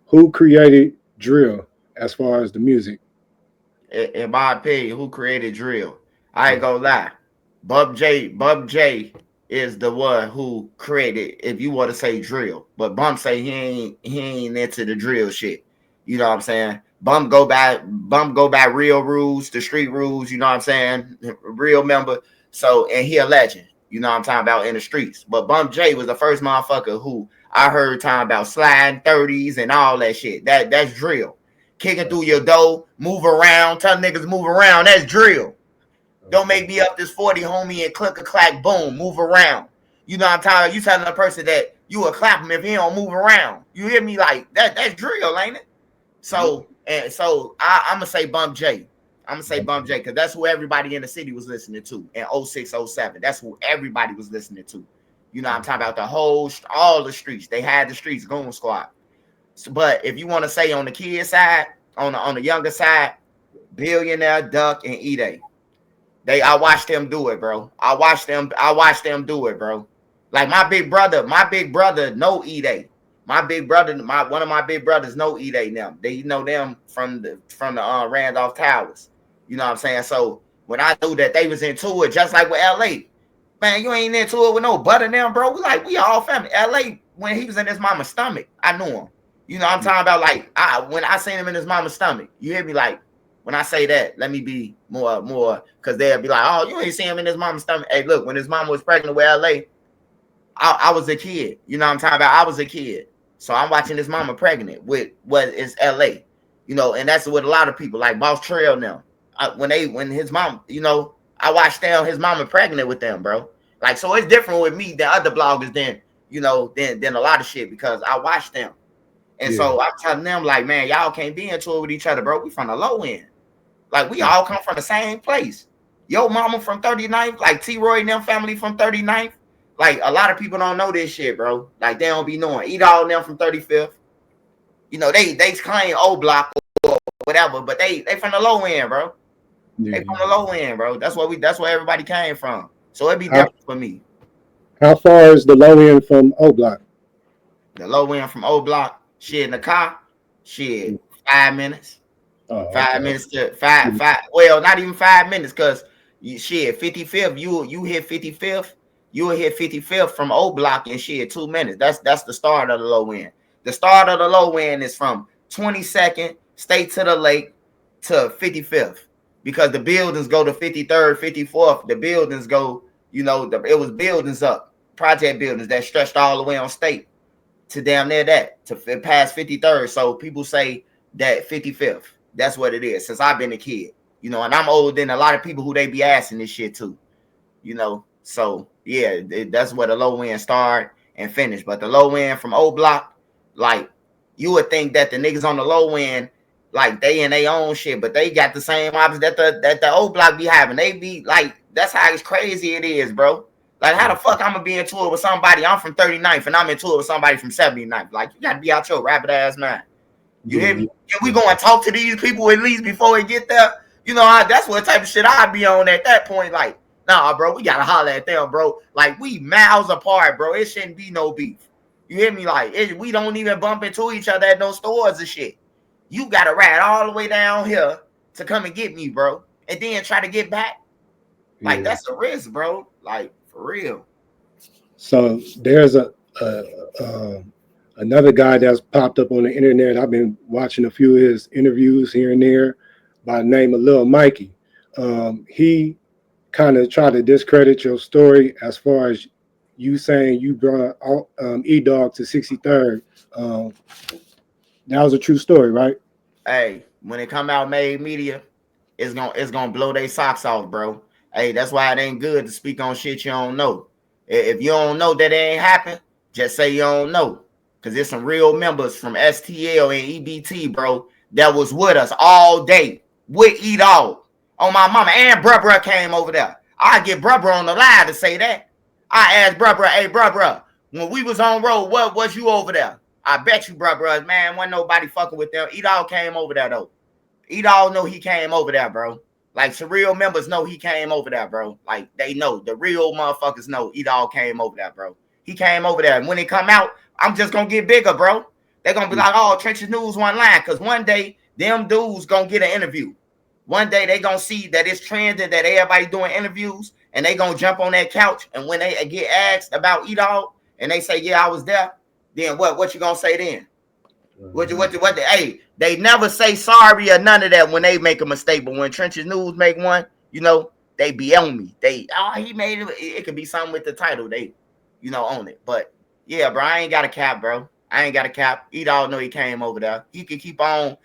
Speaker 1: who created drill as far as the music?
Speaker 2: In my opinion, who created drill? I ain't gonna lie. Bub J is the one who created, if you want to say drill. But Bump say he ain't into the drill shit. You know what I'm saying? Bump go by real rules, the street rules, you know what I'm saying? Real member. So, and he a legend, you know what I'm talking about in the streets. But Bump J was the first motherfucker who I heard talking about sliding 30s and all that shit. That's drill. Kicking through your door, move around, tell niggas move around, that's drill. Don't make me up this 40, homie, and click a clack, boom, move around. You know what I'm talking about? You telling a person that you will clap him if he don't move around. You hear me? Like, that's drill, ain't it? So, and so I'm going to say Bump J. I'm going to say Bump J because that's who everybody in the city was listening to in 06, 07. That's who everybody was listening to. You know what I'm talking about? All the streets. They had the streets, Goon Squad. So, but if you want to say on the kid side, on the younger side, Billionaire, Duck, and E-Day. I watched them do it, bro. I watched them do it, bro. Like my big brother know E-Day. My big brother, one of my big brothers know E-Day now. They know them from the Randolph Towers. You know what I'm saying? So when I knew that they was into it, just like with LA, man, you ain't into it with no butter now, bro. We all family. LA, when he was in his mama's stomach, I knew him. You know what I'm talking about? Like when I seen him in his mama's stomach, you hear me? Like when I say that, let me be more, because they'll be like, oh, you ain't see him in his mama's stomach. Hey, look, when his mama was pregnant with LA, I was a kid. You know what I'm talking about? I was a kid. So I'm watching his mama pregnant with what is LA. You know, and that's what a lot of people like Boss Trail now. When his mom, you know, I watched his mama pregnant with them, bro. Like, so it's different with me than other bloggers than a lot of shit because I watched them. And so I'm telling them, like, man, y'all can't be into it with each other, bro. We from the low end. Like, we all come from the same place. Yo mama from 39th, like T-Roy and them family from 39th. Like, a lot of people don't know this shit, bro. Like, they don't be knowing. Eat all them from 35th. You know, they claim oblock or whatever, but they from the low end, bro. Yeah. They from the low end, bro. That's where everybody came from. So it'd be different for me.
Speaker 1: How far is the low end from oblock?
Speaker 2: The low end from oblock, shit in the car, shit, 5 minutes. 5 minutes to five. Well, not even 5 minutes, cause shit, 55th. You hit 55th. You will hit 55th from O Block in shit 2 minutes. That's the start of the low end. The start of the low end is from 22nd State to the Lake to 55th, because the buildings go to 53rd, 54th. The buildings go, it was buildings up, project buildings that stretched all the way on State to damn near that to past 53rd. So people say that 55th. That's what it is since I've been a kid, and I'm older than a lot of people who they be asking this shit too, So yeah, that's where the low end start and finish. But the low end from O Block, like you would think that the niggas on the low end, like they in their own shit, but they got the same options that the O Block be having. They be like, that's how crazy it is, bro. Like how the fuck I'm gonna be in tour with somebody? I'm from 39th and I'm in tour with somebody from 79th. Like you gotta be out your rabbit ass mind. You hear me? Yeah, we gonna talk to these people at least before we get there. That's what type of shit I'd be on at that point. Like, nah, bro, we gotta holler at them, bro. Like, we miles apart, bro. It shouldn't be no beef. You hear me? Like, we don't even bump into each other at no stores and shit. You got to ride all the way down here to come and get me, bro. And then try to get back. Like, that's a risk, bro. Like, for real.
Speaker 1: So there's another guy that's popped up on the internet. I've been watching a few of his interviews here and there by the name of Lil Mikey. He kind of tried to discredit your story as far as you saying you brought E-Dog to 63rd. That was a true story, right?
Speaker 2: Hey, when it come out made media, it's gonna blow their socks off, bro. Hey, that's why it ain't good to speak on shit you don't know. If you don't know that it ain't happened, just say you don't know. Cause there's some real members from STL and EBT, bro, that was with us all day with E-Dog. On my mama, and bruh came over there. I get bruh on the line to say that. I asked bruh, hey bruh, when we was on road, what was you over there? I bet you bruh, man, wasn't nobody fucking with them. E-Dog came over there though. E-Dog know he came over there, bro. Like, some real members know he came over there, bro. Like, they know. The real motherfuckers know E-Dog came over there, bro. He came over there. And when it come out, I'm just going to get bigger, bro. They're going to be like, oh, Trenches News one line. Because one day, them dudes going to get an interview. One day, they going to see that it's trending, that everybody doing interviews. And they going to jump on that couch. And when they get asked about E-Dog, and they say, yeah, I was there, then what you going to say then? Hey, they never say sorry or none of that when they make a mistake, but when Trenches News make one, you know, they be on me. He made it. It could be something with the title. They, own it. But yeah, bro, I ain't got a cap, bro. I ain't got a cap. E-Dog know he came over there. He could keep on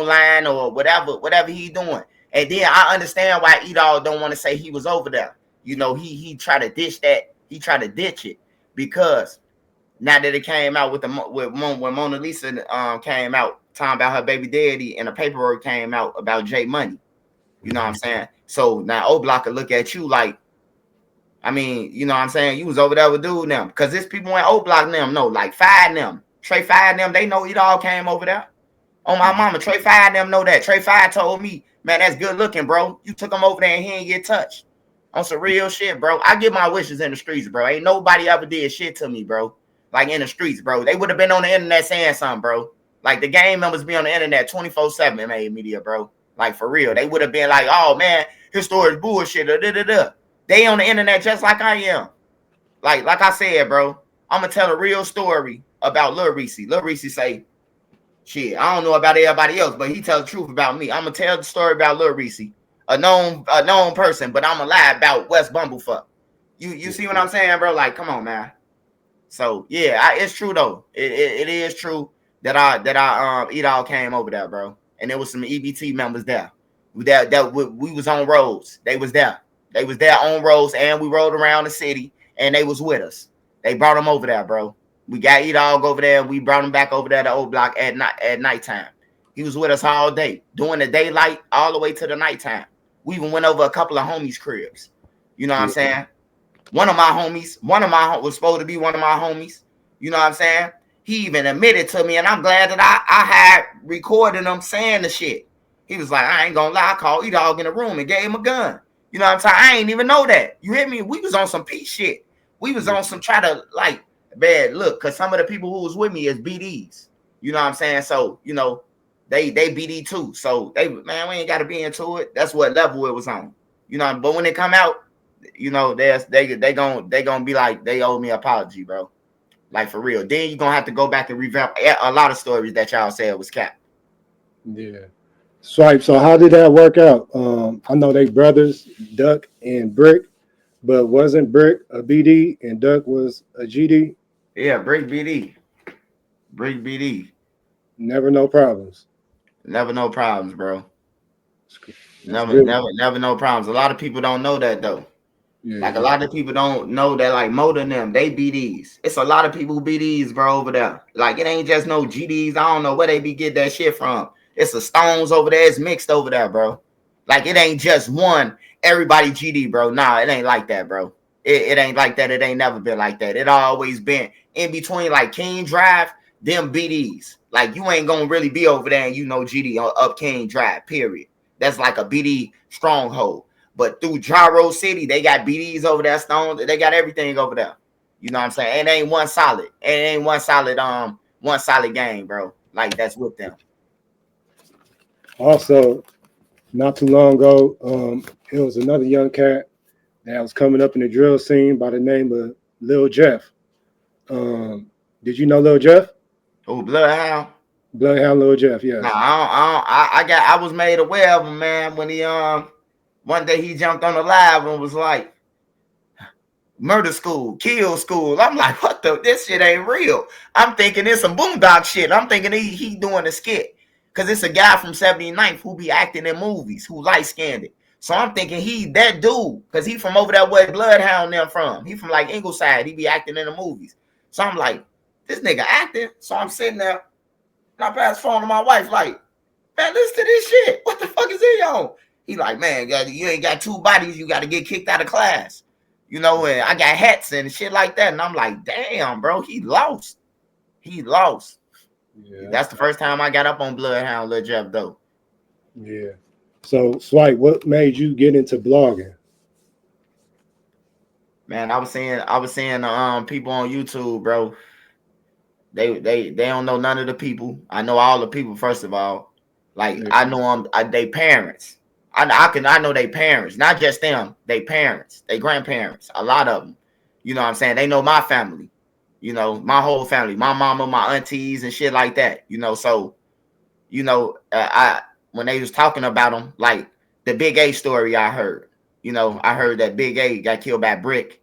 Speaker 2: line or whatever he doing. And then I understand why E-Dog don't want to say he was over there. He try to ditch that. He try to ditch it because now that it came out when Mona Lisa came out talking about her baby daddy, and the paperwork came out about J Money. You know what I'm saying? So now oblock will look at you like, I mean, you know what I'm saying? You was over there with dude them. Because there's people in oblock them know, like Five them. Trey Five them, they know it all came over there. On my mama, Trey Five them know that. Trey Five told me, man, that's good looking, bro. You took him over there and he didn't get touched. On some real shit, bro. I get my wishes in the streets, bro. Ain't nobody ever did shit to me, bro. Like, in the streets, bro. They would have been on the internet saying something, bro. Like, the gang members be on the internet 24/7 made media, bro. Like, for real. They would have been like, oh, man, his story is bullshit. They on the internet just like I am. Like I said, bro, I'm going to tell a real story about Lil Reese. Lil Reese say, shit, I don't know about everybody else, but he tells the truth about me. I'm going to tell the story about Lil Reese, a known person, but I'm going to lie about West Bumblefuck. You see what I'm saying, bro? Like, come on, man. So yeah, it's true though. It is true that E-Dog came over there, bro. And there was some EBT members there. That we was on roads. They was there. They was there on roads, and we rode around the city, and they was with us. They brought them over there, bro. We got E-Dog over there. We brought him back over there to oblock at nighttime. He was with us all day, during the daylight all the way to the nighttime. We even went over a couple of homies' cribs. You know what I'm saying? One of my homies was supposed to be one of my homies. You know what I'm saying? He even admitted to me, and I'm glad that I had recorded him saying the shit. He was like, I ain't gonna lie, I called E-Dog in the room and gave him a gun. You know what I'm saying? I ain't even know that. You hear me? We was on some peace shit. We was on some try to, like, bad look, because some of the people who was with me is BDs. You know what I'm saying? So, they BD too. So, we ain't got to be into it. That's what level it was on. But when it come out, they gonna be like, they owe me an apology, bro. Like, for real. Then you're gonna have to go back and revamp a lot of stories that y'all said was cap.
Speaker 1: Yeah. Swipe. So how did that work out? I know they brothers, Duck and Brick, but wasn't Brick a BD and Duck was a GD?
Speaker 2: Yeah, Brick BD. Brick BD.
Speaker 1: Never no problems.
Speaker 2: Never no problems, bro. Never no problems. A lot of people don't know that though. Yeah. Like, a lot of people don't know that, like, Mo and them, they BDs. It's a lot of people who BDs, bro, over there. Like, it ain't just no GDs. I don't know where they be getting that shit from. It's the Stones over there. It's mixed over there, bro. Like, it ain't just one, everybody GD, bro. Nah, it ain't like that, bro. It ain't like that. It ain't never been like that. It always been in between, like, King Drive, them BDs. Like, you ain't gonna really be over there and GD up King Drive, period. That's like a BD stronghold. But through Jaro City, they got BDs over there, Stones. They got everything over there. You know what I'm saying? It ain't one solid. It ain't one solid game, bro. Like that's with them.
Speaker 1: Also, not too long ago, it was another young cat that was coming up in the drill scene by the name of Lil Jeff. Did you know Lil Jeff?
Speaker 2: Oh, Bloodhound.
Speaker 1: Bloodhound Lil Jeff,
Speaker 2: Nah,
Speaker 1: yes.
Speaker 2: I was made aware of him, man, when he one day he jumped on the live and was like, murder school, kill school. I'm like, what the? This shit ain't real. I'm thinking it's some boondock shit. I'm thinking he doing a skit. Cause it's a guy from 79th who be acting in movies, who light skinned it. So I'm thinking he that dude, cause he from over that way Bloodhound them from. He from like Ingleside. He be acting in the movies. So I'm like, this nigga acting. So I'm sitting there and I pass the phone to my wife, like, man, listen to this shit. What the fuck is he on? He like, man, you ain't got two bodies. You got to get kicked out of class. You know, and I got hats and shit like that. And I'm like, damn, bro, he lost. He lost. Yeah. That's the first time I got up on Bloodhound, Lil Jeff, though.
Speaker 1: Yeah. So, Swipe, what made you get into blogging?
Speaker 2: Man, I was seeing people on YouTube, bro. They don't know none of the people. I know all the people, first of all. Like, yeah. I know them, they parents. I know they parents, not just them, they parents, they grandparents, a lot of them. You know what I'm saying? They know my family, you know, my whole family, my mama, my aunties and shit like that, you know. So, you know, when they was talking about them, like the Big A story I heard, you know, I heard that Big A got killed by Brick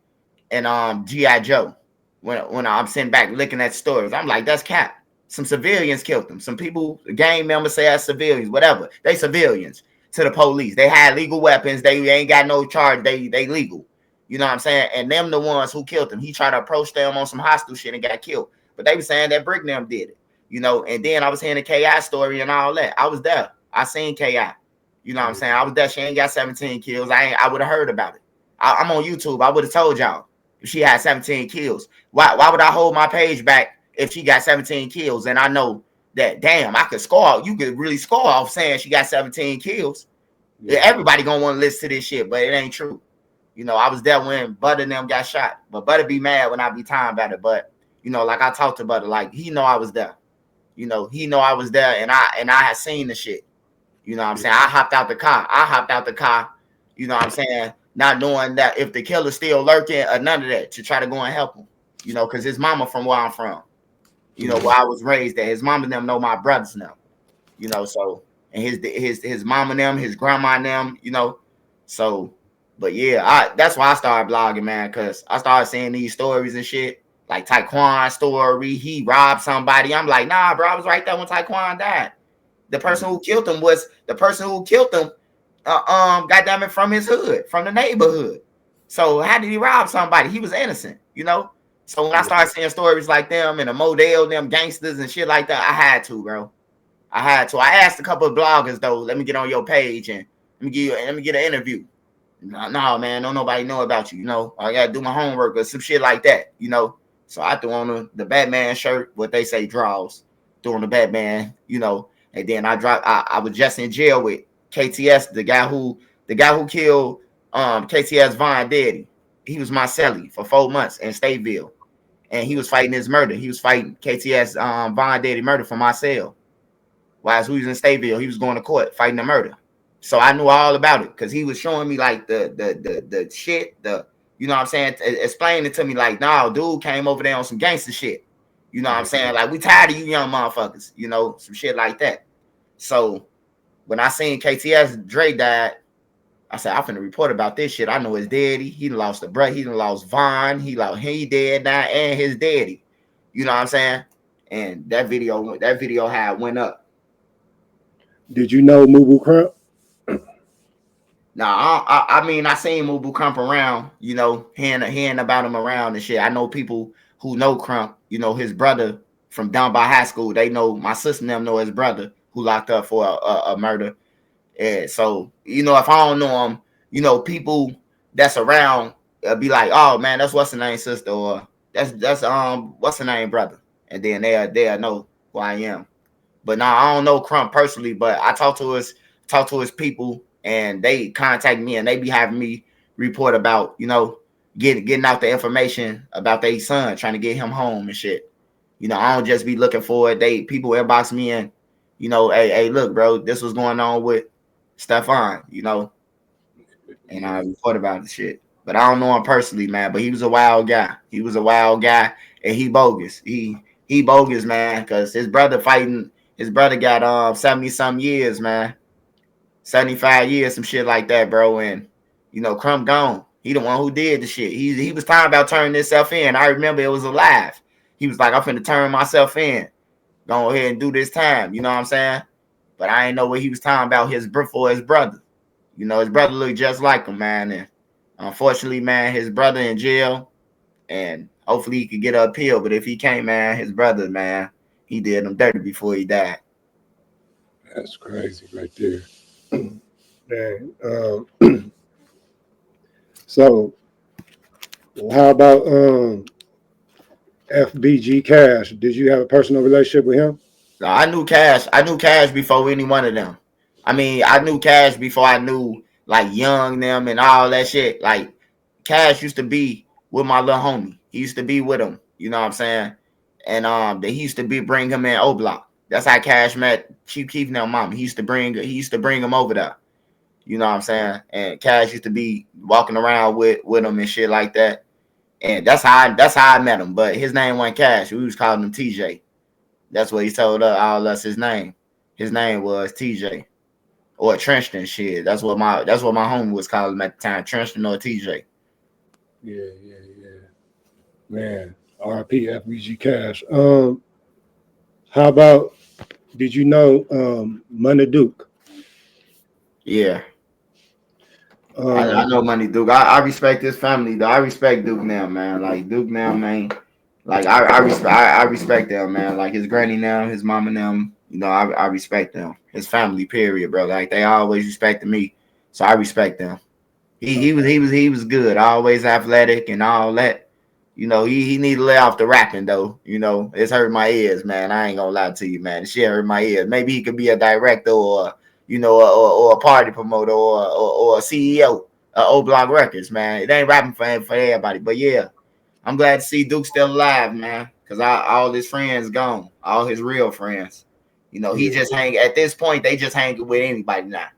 Speaker 2: and G.I. Joe. When I'm sitting back looking at stories, I'm like, that's cap. Some civilians killed them. Some people, gang members say that's civilians, whatever. They civilians to the police. They had legal weapons. They ain't got no charge. They legal. You know what I'm saying? And them the ones who killed them. He tried to approach them on some hostile shit and got killed. But they were saying that Brick them did it. You know, and then I was hearing the KI story and all that. I was there. I seen KI. You know what I'm saying? I was there. She ain't got 17 kills. I would have heard about it. I'm on YouTube. I would have told y'all if she had 17 kills. Why would I hold my page back if she got 17 kills? And I know that, damn, I could score. You could really score off saying she got 17 kills. Yeah. Everybody gonna want to listen to this shit, but it ain't true. You know, I was there when Butter and them got shot. But Butter be mad when I be talking about it. But, you know, like I talked to Butter, like he know I was there. You know, he know I was there and I had seen the shit. You know what I'm saying? I hopped out the car. You know what I'm saying? Not knowing that if the killer's still lurking or none of that, to try to go and help him. You know, because his mama from where I'm from. You know, where I was raised at. His mama and them know my brothers now. You know, so and his mama and them, his grandma and them, you know. So, but yeah, that's why I started blogging, man, because I started seeing these stories and shit. Like Taekwon story, he robbed somebody. I'm like, nah, bro, I was right there when Taekwon died. The person who killed him was the person who killed him, goddamn it, from his hood, from the neighborhood. So how did he rob somebody? He was innocent, you know. So when I started seeing stories like them and the Modell, them gangsters and shit like that, I had to, bro. I had to. I asked a couple of bloggers though, let me get on your page and let me get an interview. No, man, don't nobody know about you, you know. I gotta do my homework or some shit like that, you know. So I threw on the Batman shirt, what they say draws, threw on the Batman, you know. And then I was just in jail with KTS, the guy who killed KTS Von Daddy. He was my cellie for 4 months in Stateville. And he was fighting his murder. He was fighting KTS Von Daddy murder for my cell. While he was in Stateville, he was going to court fighting the murder. So I knew all about it because he was showing me like the shit, you know what I'm saying, explaining it to me like, nah, dude came over there on some gangster shit. You know what I'm saying? Like, we tired of you young motherfuckers, you know, some shit like that. So when I seen KTS Dre died, I said, I'm finna report about this shit. I know his daddy. He lost a brother. He lost Vaughn. He dead now, and his daddy. You know what I'm saying? And that video had went up.
Speaker 1: Did you know Mubu Crump?
Speaker 2: Nah, I mean, I seen Mubu Crump around, you know, hearing about him around and shit. I know people who know Crump, you know, his brother from down by high school. They know, my sister and them know his brother who locked up for a murder. And so, you know, if I don't know him, you know, people that's around be like, oh man, that's what's the name sister, or that's what's the name brother, and then they'll know who I am. But now I don't know Crump personally, but I talk to his people, and they contact me, and they be having me report about, you know, getting out the information about their son, trying to get him home and shit. You know, I don't just be looking for it. People inbox me and, you know, hey, look, bro, this was going on with Stefan, you know, and I report about the shit. But I don't know him personally, man. But he was a wild guy. He was a wild guy, and he bogus. He bogus, man, because his brother fighting. His brother got 70 some years, man, 75 years, some shit like that, bro. And you know, Crump gone. He the one who did the shit. He was talking about turning himself in. I remember it was alive. He was like, I'm finna turn myself in. Go ahead and do this time. You know what I'm saying? But I ain't know what he was talking about his brother. You know, his brother looked just like him, man. And unfortunately, man, his brother in jail. And hopefully he could get an appeal. But if he can't, man, his brother, man, he did him dirty before he died.
Speaker 1: That's crazy right there. Man, so how about FBG Cash? Did you have a personal relationship with him?
Speaker 2: So I knew Cash before any one of them. I mean, I knew Cash before I knew like Young them and all that shit. Like Cash used to be with my little homie. He used to be with him. You know what I'm saying? And he used to bring him in oblock. That's how Cash met Chief Keef and mom. He used to bring him over there. You know what I'm saying? And Cash used to be walking around with him and shit like that. And that's how I met him. But his name wasn't Cash. We was calling him TJ. That's what he told all us his name. His name was TJ. Or Trenchton shit. That's what my homie was calling him at the time. Trenchton or TJ.
Speaker 1: Yeah. Man, RP FBG Cash. How about, did you know Money Duke?
Speaker 2: Yeah. I know Money Duke. I respect his family though. I respect Duke now, man. Like Duke now, man. Like I respect them, man. Like his granny now, his mama now. You know, I respect them. His family, period, bro. Like they always respected me, so I respect them. He was good. Always athletic and all that. You know, he need to lay off the rapping though. You know, it's hurt my ears, man. I ain't gonna lie to you, man. The shit hurt my ears. Maybe he could be a director or you know, or a party promoter or a CEO of oblock Records, man. It ain't rapping for everybody, but yeah. I'm glad to see Duke still alive, man, because all his friends gone, all his real friends. You know, he just hang at this point. They just hang with anybody now.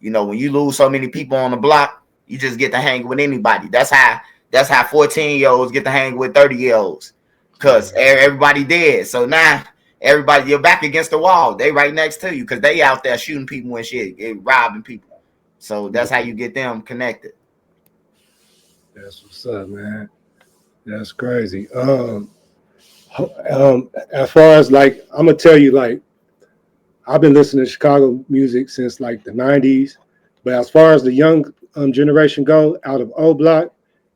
Speaker 2: You know, when you lose so many people on the block, you just get to hang with anybody. That's how 14-year-olds get to hang with 30-year-olds, because everybody dead. So now everybody, you're back against the wall. They right next to you because they out there shooting people and shit, robbing people. So that's how you get them connected.
Speaker 1: That's what's up, man. That's crazy. As far as like, I'm gonna tell you, like, I've been listening to Chicago music since like the '90s, but as far as the young generation go, out of O Block,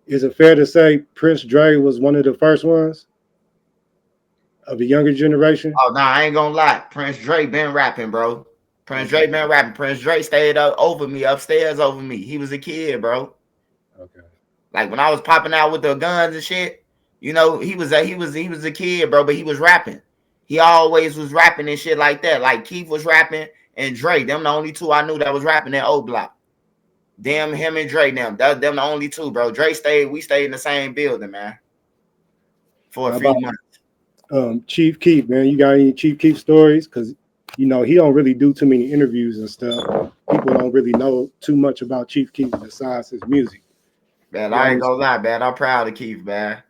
Speaker 1: is it fair to say Prince Dre was one of the first ones of the younger generation?
Speaker 2: Oh no, I ain't gonna lie. Prince Dre been rapping, bro. Prince Dre been rapping. Prince Dre stayed up over me, upstairs over me. He was a kid, bro.
Speaker 1: Okay.
Speaker 2: Like when I was popping out with the guns and shit, you know, he was a kid, bro, but he was rapping. He always was rapping and shit like that. Like Keef was rapping and Dre, them the only two I knew that was rapping in O Block. Them, him and Dre, them the only two, bro. We stayed in the same building, man, for a few months.
Speaker 1: Chief Keef, man, you got any Chief Keef stories? Because you know he don't really do too many interviews and stuff. People don't really know too much about Chief Keef besides his music.
Speaker 2: Man, I ain't gonna lie, man. I'm proud of Keef, man.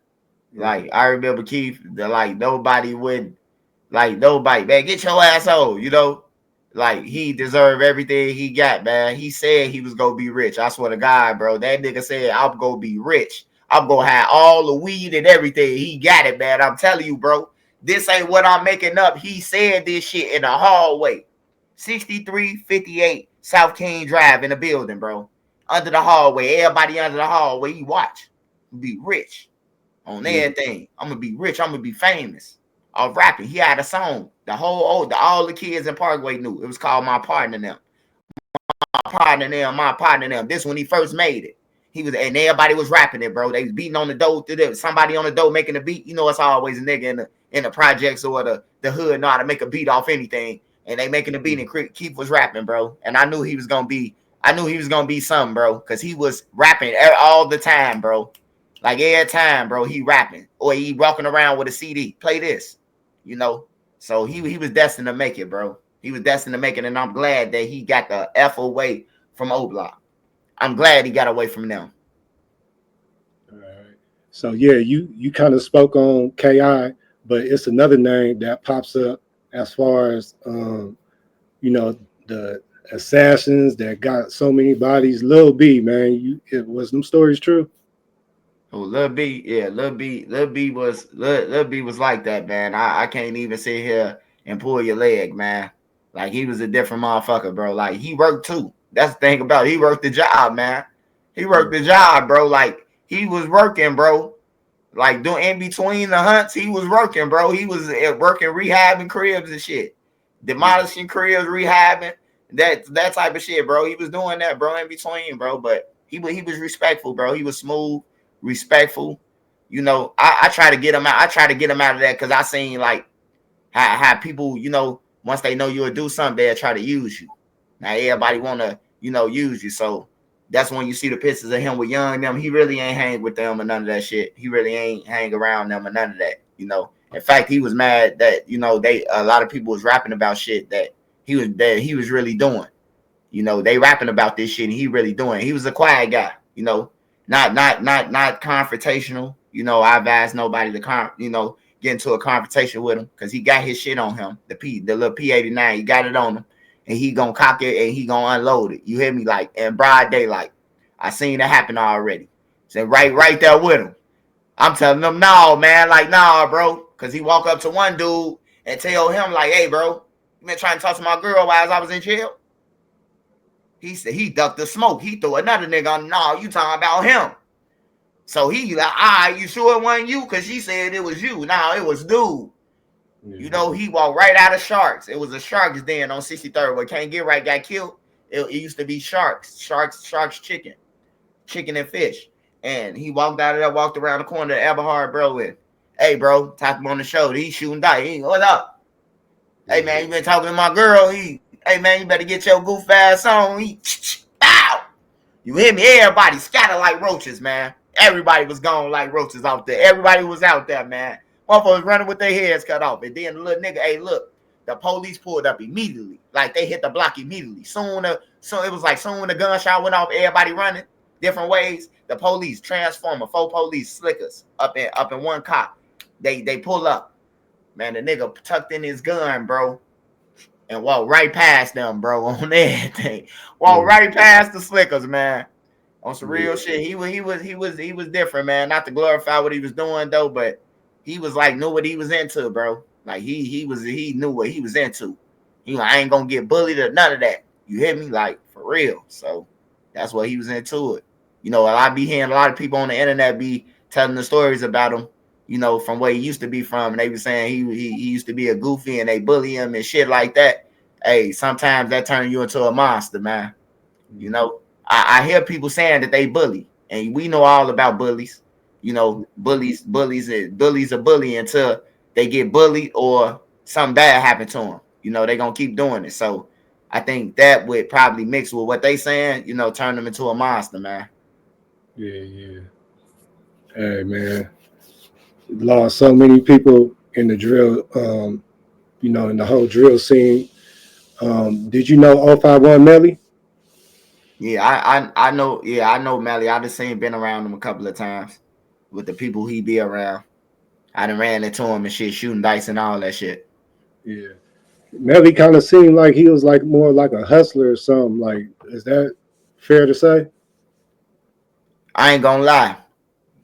Speaker 2: Like I remember Keef, nobody, man, get your asshole, you know. Like he deserved everything he got, man. He said he was gonna be rich. I swear to God, bro. That nigga said I'm gonna be rich. I'm gonna have all the weed and everything. He got it, man. I'm telling you, bro. This ain't what I'm making up. He said this shit in the hallway. 6358 South King Drive in the building, bro. Under the hallway. Everybody under the hallway. You watch. Be rich on everything. I'm gonna be rich. I'm gonna be famous. Of rapping. He had a song. All the kids in Parkway knew. It was called My Partner Them. My Partner Them. This when he first made it. And everybody was rapping it, bro. They was beating on the dough. Somebody on the dough making a beat. You know, it's always a nigga in the projects or the hood know how to make a beat off anything. And they making the beat and Keef was rapping, bro. And I knew he was gonna be something, bro. Cause he was rapping all the time, bro. Like every time, bro, he rapping or he walking around with a CD. Play this, you know. So he was destined to make it, bro. He was destined to make it, and I'm glad that he got the F away from Oblock. I'm glad he got away from them.
Speaker 1: All right. So yeah, you kind of spoke on Ki, but it's another name that pops up as far as the assassins that got so many bodies. Lil B, man, was them stories true?
Speaker 2: Oh, Lil B, yeah, Lil B was like that, man. I can't even sit here and pull your leg, man. Like he was a different motherfucker, bro. Like he worked too. That's the thing about it. He worked the job, man. He worked the job, bro. Like he was working, bro. Like doing in between the hunts, he was working, bro. He was working rehabbing cribs and shit, demolishing cribs, rehabbing that type of shit, bro. He was doing that, bro, in between, bro. But he was respectful, bro. He was smooth, respectful. You know, I try to get him out. I try to get him out of that because I seen like how people, you know, once they know you'll do something, they'll try to use you. Now everybody wanna, you know, use you. So that's when you see the pictures of him with Young them. He really ain't hang with them or none of that shit. He really ain't hang around them or none of that. You know. In fact, he was mad that, you know, a lot of people was rapping about shit that he was really doing. You know, they rapping about this shit and he really doing. He was a quiet guy, you know, not confrontational. You know, I advise nobody to get into a confrontation with him because he got his shit on him. The little P89, he got it on him. And he gonna cock it and he gonna unload it. You hear me? Like in broad daylight. I seen it happen already. So right there with him. I'm telling them, no, man, like, nah, bro. Cause he walk up to one dude and tell him, like, hey, bro, you been trying to talk to my girl while I was in jail? He said he ducked the smoke. He threw another nigga on, no, you talking about him. So he like, all right, you sure it wasn't you? Cause she said it was you. No, it was dude. Yeah. You know, he walked right out of Sharks. It was a Sharks den on 63rd where Can't Get Right got killed. It used to be Sharks chicken and fish. And he walked out of there, walked around the corner to Eberhard, bro, with, hey, bro, talk him on the show. He shooting dice. What up? Yeah. Hey, man, you been talking to my girl. Hey, man, you better get your goof ass on. Bow. You hear me? Everybody scattered like roaches, man. Everybody was gone like roaches out there. Everybody was out there, man. Motherfuckers running with their heads cut off. And then the little nigga, hey, look, the police pulled up immediately. Like, they hit the block immediately. Soon it was like soon the gunshot went off, everybody running different ways. The police, transformer, 4 police, slickers, up in one cop. They pull up. Man, the nigga tucked in his gun, bro. And walked right past them, bro, on everything. Walked right past the slickers, man. On some real shit. He was different, man. Not to glorify what he was doing though, but he was like knew what he was into, bro. Like he knew what he was into. He like, I ain't gonna get bullied or none of that. You hear me? Like for real. So that's what he was into it. You know, I be hearing a lot of people on the internet be telling the stories about him, you know, from where he used to be from. And they were saying he used to be a goofy and they bully him and shit like that. Hey, sometimes that turns you into a monster, man. You know, I hear people saying that they bully, and we know all about bullies. You know, bullies are bully until they get bullied or something bad happen to them. You know, they gonna keep doing it. So I think that would probably mix with what they saying. You know, turn them into a monster, man.
Speaker 1: Yeah. Hey, man, lost so many people in the drill. You know, in the whole drill scene. Did you know 051 Melly?
Speaker 2: Yeah, I know. Yeah, I know Melly. I just been around him a couple of times with the people he be around. I done ran into him and shit, shooting dice and all that shit.
Speaker 1: Yeah, Melly kind of seemed like he was like more like a hustler or something. Like, is that fair to say?
Speaker 2: I ain't gonna lie.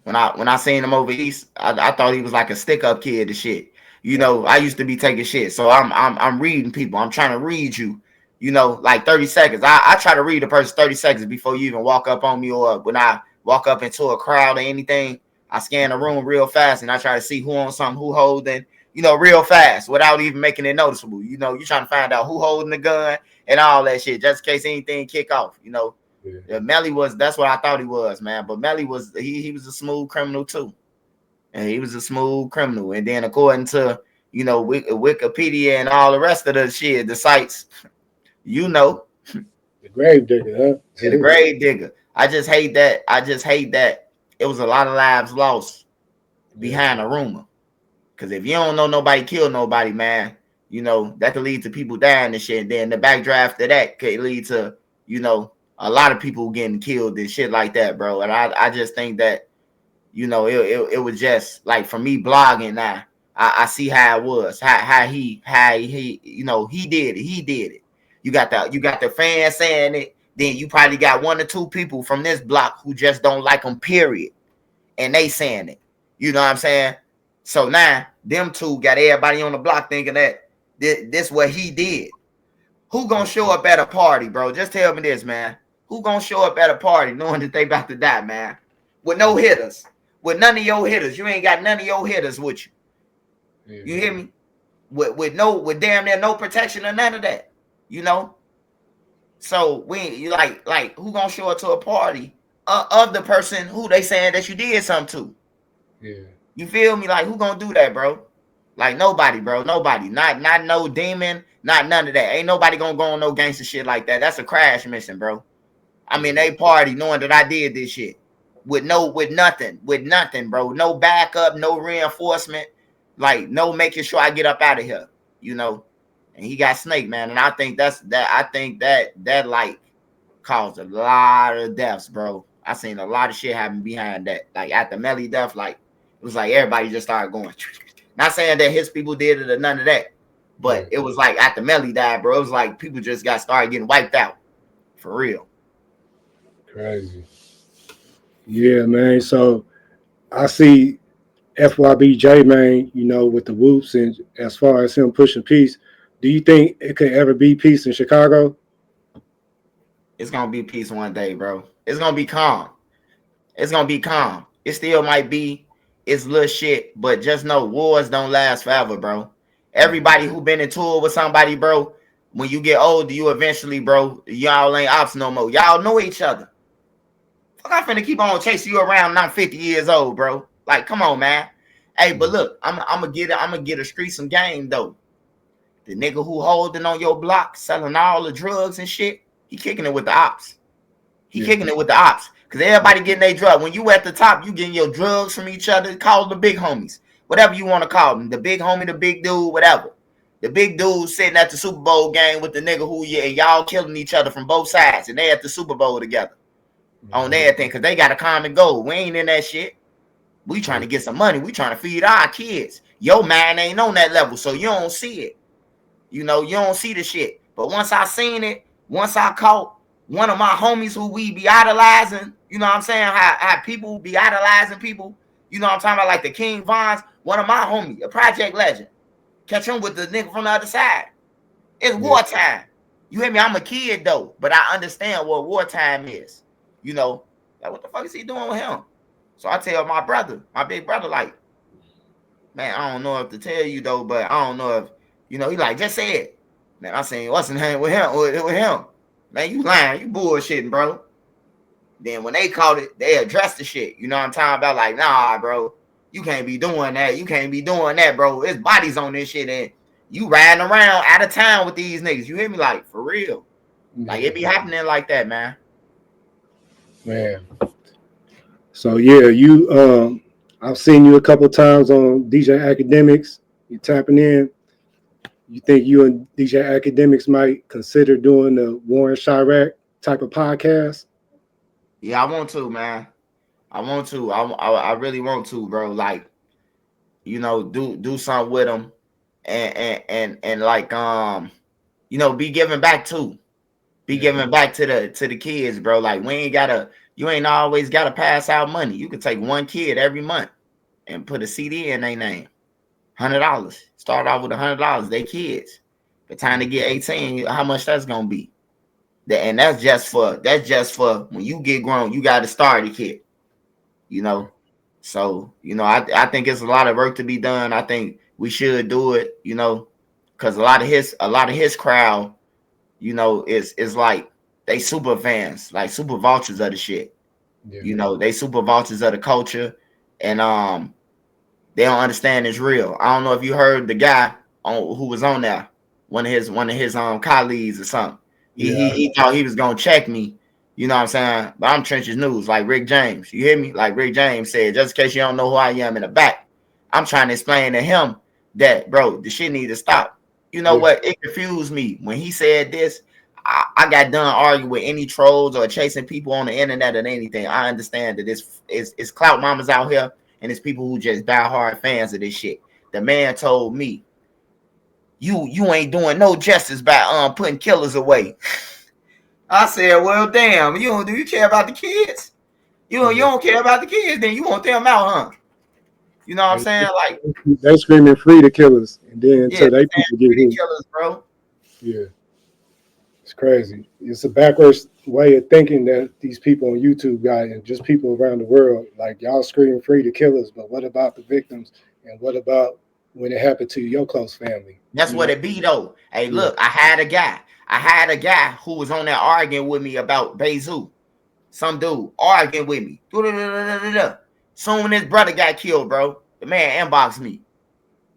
Speaker 2: When I seen him over east, I thought he was like a stick up kid and shit. You know, I used to be taking shit, so I'm reading people. I'm trying to read you. You know, like 30 seconds. I try to read a person 30 seconds before you even walk up on me, or when I walk up into a crowd or anything. I scan the room real fast and I try to see who on something, who holding, you know, real fast without even making it noticeable. You know, you're trying to find out who holding the gun and all that shit, just in case anything kick off, you know. Yeah, Melly that's what I thought he was, man. But Melly he was a smooth criminal too. And he was a smooth criminal. And then according to, you know, Wikipedia and all the rest of the shit, the sites, you know.
Speaker 1: The grave digger, huh?
Speaker 2: The grave digger. I just hate that it was a lot of lives lost behind a rumor. Because if you don't know nobody killed nobody, man, you know, that could lead to people dying and shit. Then the backdraft of that could lead to, you know, a lot of people getting killed and shit like that, bro. And I just think that, you know, it was just like, for me blogging now, I see how it was, how he you know, he did it. You got the fans saying it, then you probably got one or two people from this block who just don't like him, period. And they saying it. You know what I'm saying? So now them two got everybody on the block thinking that this what he did. Who gonna show up at a party, bro? Just tell me this, man. Who gonna show up at a party knowing that they about to die, man? With no hitters. With none of your hitters. You ain't got none of your hitters with you. Yeah. You hear me? With damn near no protection or none of that. You know? So we like who gonna show up to a party of the person who they saying that you did something to? Yeah. You feel me? Like, who gonna do that, bro? Like, nobody, bro. Nobody. Not no demon. Not none of that. Ain't nobody gonna go on no gangster shit like that. That's a crash mission, bro. I mean, they party knowing that I did this shit. With nothing, bro. No backup, no reinforcement. Like, no making sure I get up out of here. You know? And he got snaked, man. And I think that like caused a lot of deaths, bro. I seen a lot of shit happen behind that. Like, at the Melly death, like, it was like everybody just started going. Not saying that his people did it or none of that, but it was like after Melly died, bro, it was like people just started getting wiped out. For real.
Speaker 1: Crazy. Yeah, man. So I see FYBJ, man, you know, with the whoops, and as far as him pushing peace, do you think it could ever be peace in Chicago?
Speaker 2: It's gonna be peace one day, bro. It's gonna be calm. It's gonna be calm. It still might be it's little shit, but just know wars don't last forever, bro. Everybody who been in tour with somebody, bro, when you get older, you eventually, bro, y'all ain't ops no more. Y'all know each other. Fuck, I'm finna keep on chasing you around and I'm 50 years old, bro. Like, come on, man. Hey, but look, I'm gonna get a street some game though. The nigga who holding on your block, selling all the drugs and shit, he kicking it with the ops. Kicking it with the ops. Because everybody getting their drug. When you at the top, you getting your drugs from each other. Call the big homies. Whatever you want to call them. The big homie, the big dude, whatever. The big dude sitting at the Super Bowl game with the nigga who y'all killing each other from both sides. And they at the Super Bowl together. On everything. Because they got a common goal. We ain't in that shit. We trying to get some money. We trying to feed our kids. Your mind ain't on that level. So you don't see it. You know, you don't see the shit. But once I seen it, once I caught one of my homies who we be idolizing, you know what I'm saying? How people be idolizing people. You know what I'm talking about? Like the Kingvons, one of my homies, a project legend. Catch him with the nigga from the other side. It's wartime. You hear me? I'm a kid though, but I understand what wartime is. You know, like what the fuck is he doing with him? So I tell my brother, my big brother, like, man, I don't know if to tell you though, but I don't know if, you know, he like, just say it. Man, I seen what's in hand with him. Man, you lying. You bullshitting, bro. Then when they caught it, they addressed the shit. You know what I'm talking about? Like, nah, bro. You can't be doing that. You can't be doing that, bro. There's bodies on this shit, and you riding around out of town with these niggas. You hear me? Like, for real. Like, it be happening like that, man.
Speaker 1: Man. So, yeah, you, I've seen you a couple times on DJ Academics. You're tapping in. You think you and DJ Academics might consider doing the Warren Chirac type of podcast?
Speaker 2: Yeah, I want to, man. I want to. I really want to, bro. Like, you know, do something with them, and like you know, be giving back too. Be giving back to the kids, bro. Like, you ain't always gotta pass out money. You can take one kid every month and put a CD in their name. $100. Start off with $100. They kids. By the time they get 18, how much that's gonna be? And that's just for when you get grown, you got to start a kid. You know, so you know, I think it's a lot of work to be done. I think we should do it. You know, because a lot of his crowd, you know, is like they super fans, like super vultures of the shit. Yeah. You know, they super vultures of the culture, and they don't understand it's real. I don't know if you heard the guy who was on there, one of his colleagues or something. He thought he was gonna check me, You know what I'm saying? But I'm trenches news, like Rick James. You hear me? Like Rick James said, just in case you don't know who I am in the back, I'm trying to explain to him that, bro, the shit need to stop. You know what? It confused me when he said this. I got done arguing with any trolls or chasing people on the internet or anything. I understand that it's clout mamas out here and it's people who just die hard fans of this shit. The man told me, you ain't doing no justice by putting killers away. I said, well, damn, do you care about the kids? You don't care about the kids, then you want them out, huh? You know what I'm saying? Like
Speaker 1: they screaming free the killers, and then until they people get hit.
Speaker 2: Killers, bro.
Speaker 1: Yeah, it's crazy. It's a backwards way of thinking that these people on YouTube got, and just people around the world. Like y'all screaming free the killers, but what about the victims? And what about when it happened to your close family?
Speaker 2: That's what it be though. Hey, look, I had a guy who was on there arguing with me about Bezu. Some dude arguing with me. Soon his brother got killed, bro. The man inboxed me.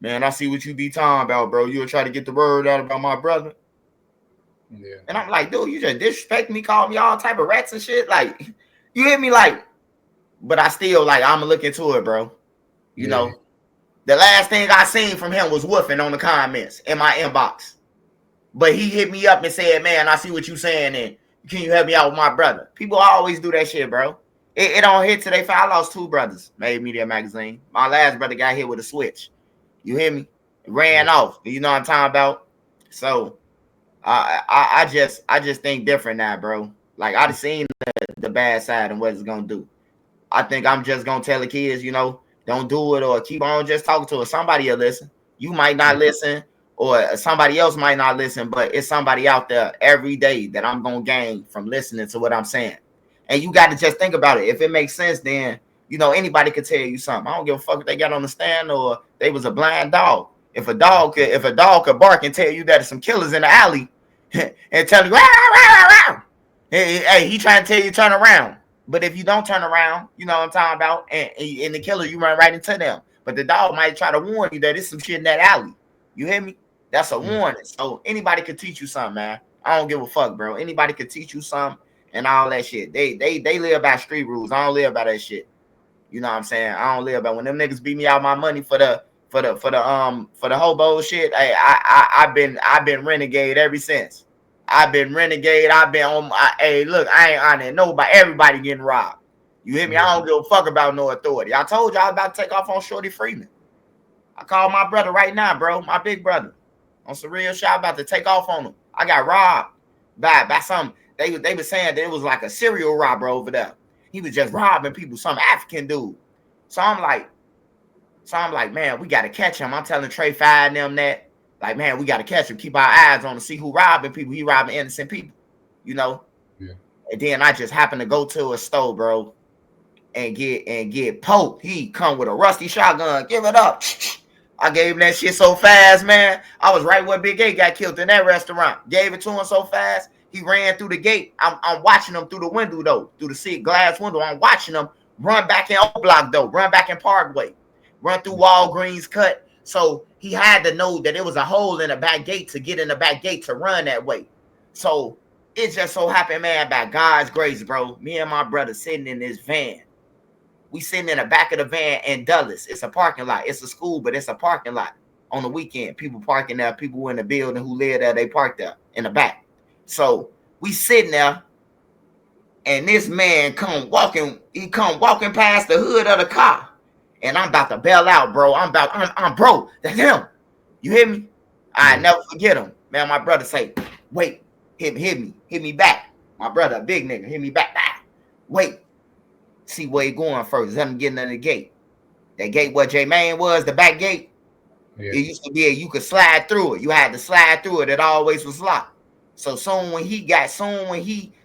Speaker 2: Man, I see what you be talking about, bro. You'll try to get the word out about my brother. Yeah. And I'm like, dude, you just disrespect me, call me all type of rats and shit. Like, you hit me like, but I still like, I'm gonna look into it, bro. You know, the last thing I seen from him was woofing on the comments in my inbox. But he hit me up and said, man, I see what you saying, and can you help me out with my brother? People always do that shit, bro. It don't hit today. I lost 2 brothers. Made Media Magazine. My last brother got hit with a switch. You hear me? Ran off. You know what I'm talking about? So I just think different now, bro. Like I've seen the bad side and what it's gonna do. I think I'm just gonna tell the kids, don't do it or keep on just talking to it. Somebody will listen. You might not listen, or somebody else might not listen, but it's somebody out there every day that I'm gonna gain from listening to what I'm saying. And you got to just think about it. If it makes sense, then anybody could tell you something. I don't give a fuck if they got on the stand or they was a blind dog. If a dog could bark and tell you that there's some killers in the alley and tell you, rah, rah, rah, rah. Hey, he trying to tell you turn around. But if you don't turn around, you know what I'm talking about, and the killer, you run right into them. But the dog might try to warn you that there's some shit in that alley. You hear me? That's a warning. So anybody could teach you something, man. I don't give a fuck, bro. Anybody could teach you something and all that shit. They live by street rules. I don't live by that shit. You know what I'm saying? I don't live by when them niggas beat me out my money for the hobo shit. Hey, I've been renegade ever since. I've been renegade. I've been on. Hey, look, I ain't honoring nobody. Everybody getting robbed. You hear me? I don't give a fuck about no authority. I told you I was about to take off on Shorty Freeman. I called my brother right now, bro. My big brother. On some real shit, I'm about to take off on him. I got robbed by some. They were saying that it was like a serial robber over there. He was just robbing people, some African dude. So I'm like, man, we got to catch him. I'm telling Trey 5 and them that, like, man, we got to catch him. Keep our eyes on him, see who robbing people. He robbing innocent people, Yeah. And then I just happened to go to a store, bro, and get poked. He come with a rusty shotgun. Give it up. I gave him that shit so fast, man. I was right where Big A got killed in that restaurant. Gave it to him so fast. He ran through the gate. I'm watching him through the window, though. Through the glass window. I'm watching him run back in Oblock, though. Run back in Parkway. Run through Walgreens Cut. So he had to know that there was a hole in the back gate to get in the back gate to run that way. So it just so happened, man, by God's grace, bro. Me and my brother sitting in this van. We sitting in the back of the van in Dulles. It's a parking lot. It's a school, but it's a parking lot on the weekend. People parking there. People in the building who live there, they park there in the back. So we sitting there, and this man come walking past the hood of the car. And I'm about to bail out, bro. I'm bro. That's him. You hear me? I never forget him. Man, my brother say, wait, hit me back. My brother, a big nigga, hit me back. Wait. See where he going first. Let him get in the gate. That gate where J-Man was, the back gate. Yeah. It used to be you could slide through it. You had to slide through it. It always was locked. So soon when he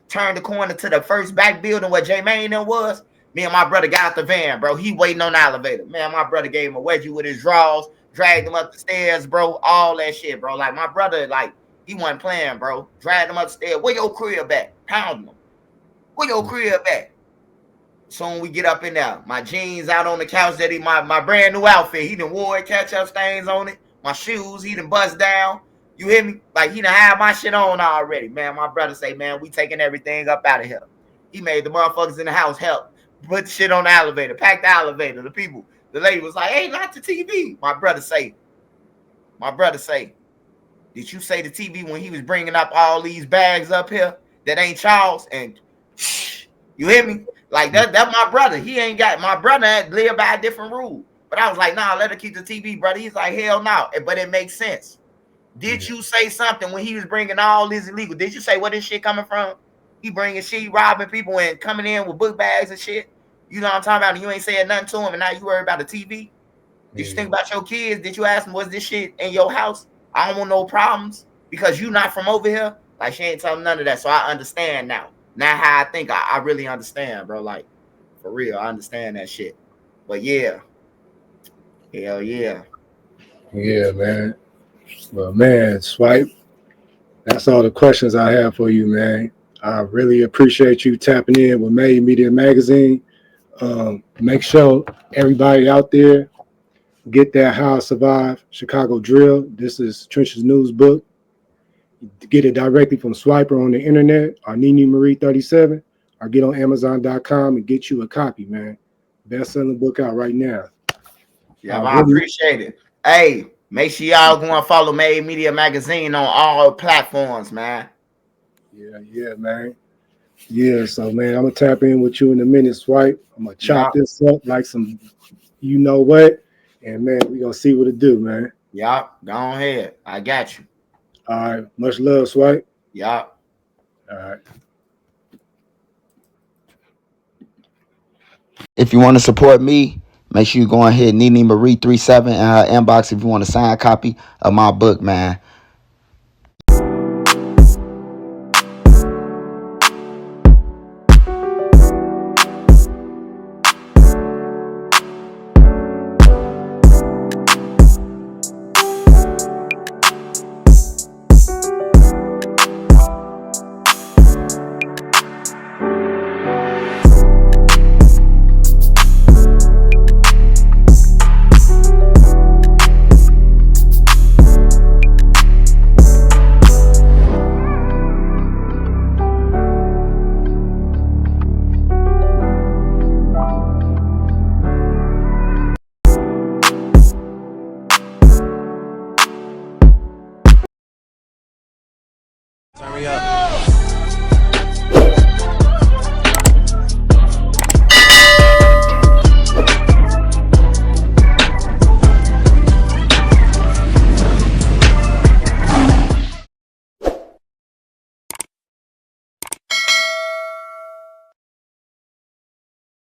Speaker 2: turned the corner to the first back building where J-Man was, me and my brother got out the van, bro. He waiting on the elevator. Man, my brother gave him a wedgie with his drawers, dragged him up the stairs, bro. All that shit, bro. Like my brother, like he wasn't playing, bro. Dragged him up the stairs. Where your crib at? Pound him. Where your crib at? Soon we get up in there. My jeans out on the couch that my brand new outfit. He done wore it, ketchup stains on it. My shoes, he done bust down. You hear me? Like he done had my shit on already. Man, my brother say, man, we taking everything up out of here. He made the motherfuckers in the house help put shit on the elevator, pack the elevator. The people, the lady was like, "Hey, not the TV." My brother say, "Did you say the TV when he was bringing up all these bags up here that ain't Charles?" And you hear me? Like that's my brother. He ain't got my brother live by a different rule. But I was like, "Nah, let her keep the TV, brother." He's like, "Hell no." But it makes sense. Did you say something when he was bringing all this illegal? Did you say where this shit coming from? He bringing shit, robbing people and coming in with book bags and shit. You know what I'm talking about? And you ain't saying nothing to him, and now you worry about the TV. Did you think about your kids? Did you ask them, was this shit in your house? I don't want no problems because you not from over here. Like, she ain't telling none of that. So I understand now. Now how I think, I really understand, bro. Like, for real, I understand that shit. But yeah. Hell yeah.
Speaker 1: Yeah, man. Well, man, Swipe, that's all the questions I have for you, man. I really appreciate you tapping in with Melly Media Magazine. Make sure everybody out there get that How I Survive Chicago Drill. This is Trenches News book. Get it directly from Swiper on the internet, or Nini Marie 37, or get on Amazon.com and get you a copy, man. Best-selling book out right now.
Speaker 2: Yeah, I appreciate it. Hey, make sure y'all go and follow Melly Media Magazine on all platforms, man.
Speaker 1: Yeah, man. Yeah, so man, I'm gonna tap in with you in a minute, Swipe. I'm gonna chop this up like some, you know what, and man, we gonna see what it do, man.
Speaker 2: Yup, go ahead. I got you.
Speaker 1: All right, much love, Swipe.
Speaker 2: Yup.
Speaker 1: All right.
Speaker 3: If you want to support me, make sure you go ahead, Nini Marie 37 in her inbox if you want a signed copy of my book, man.
Speaker 4: Turn me up.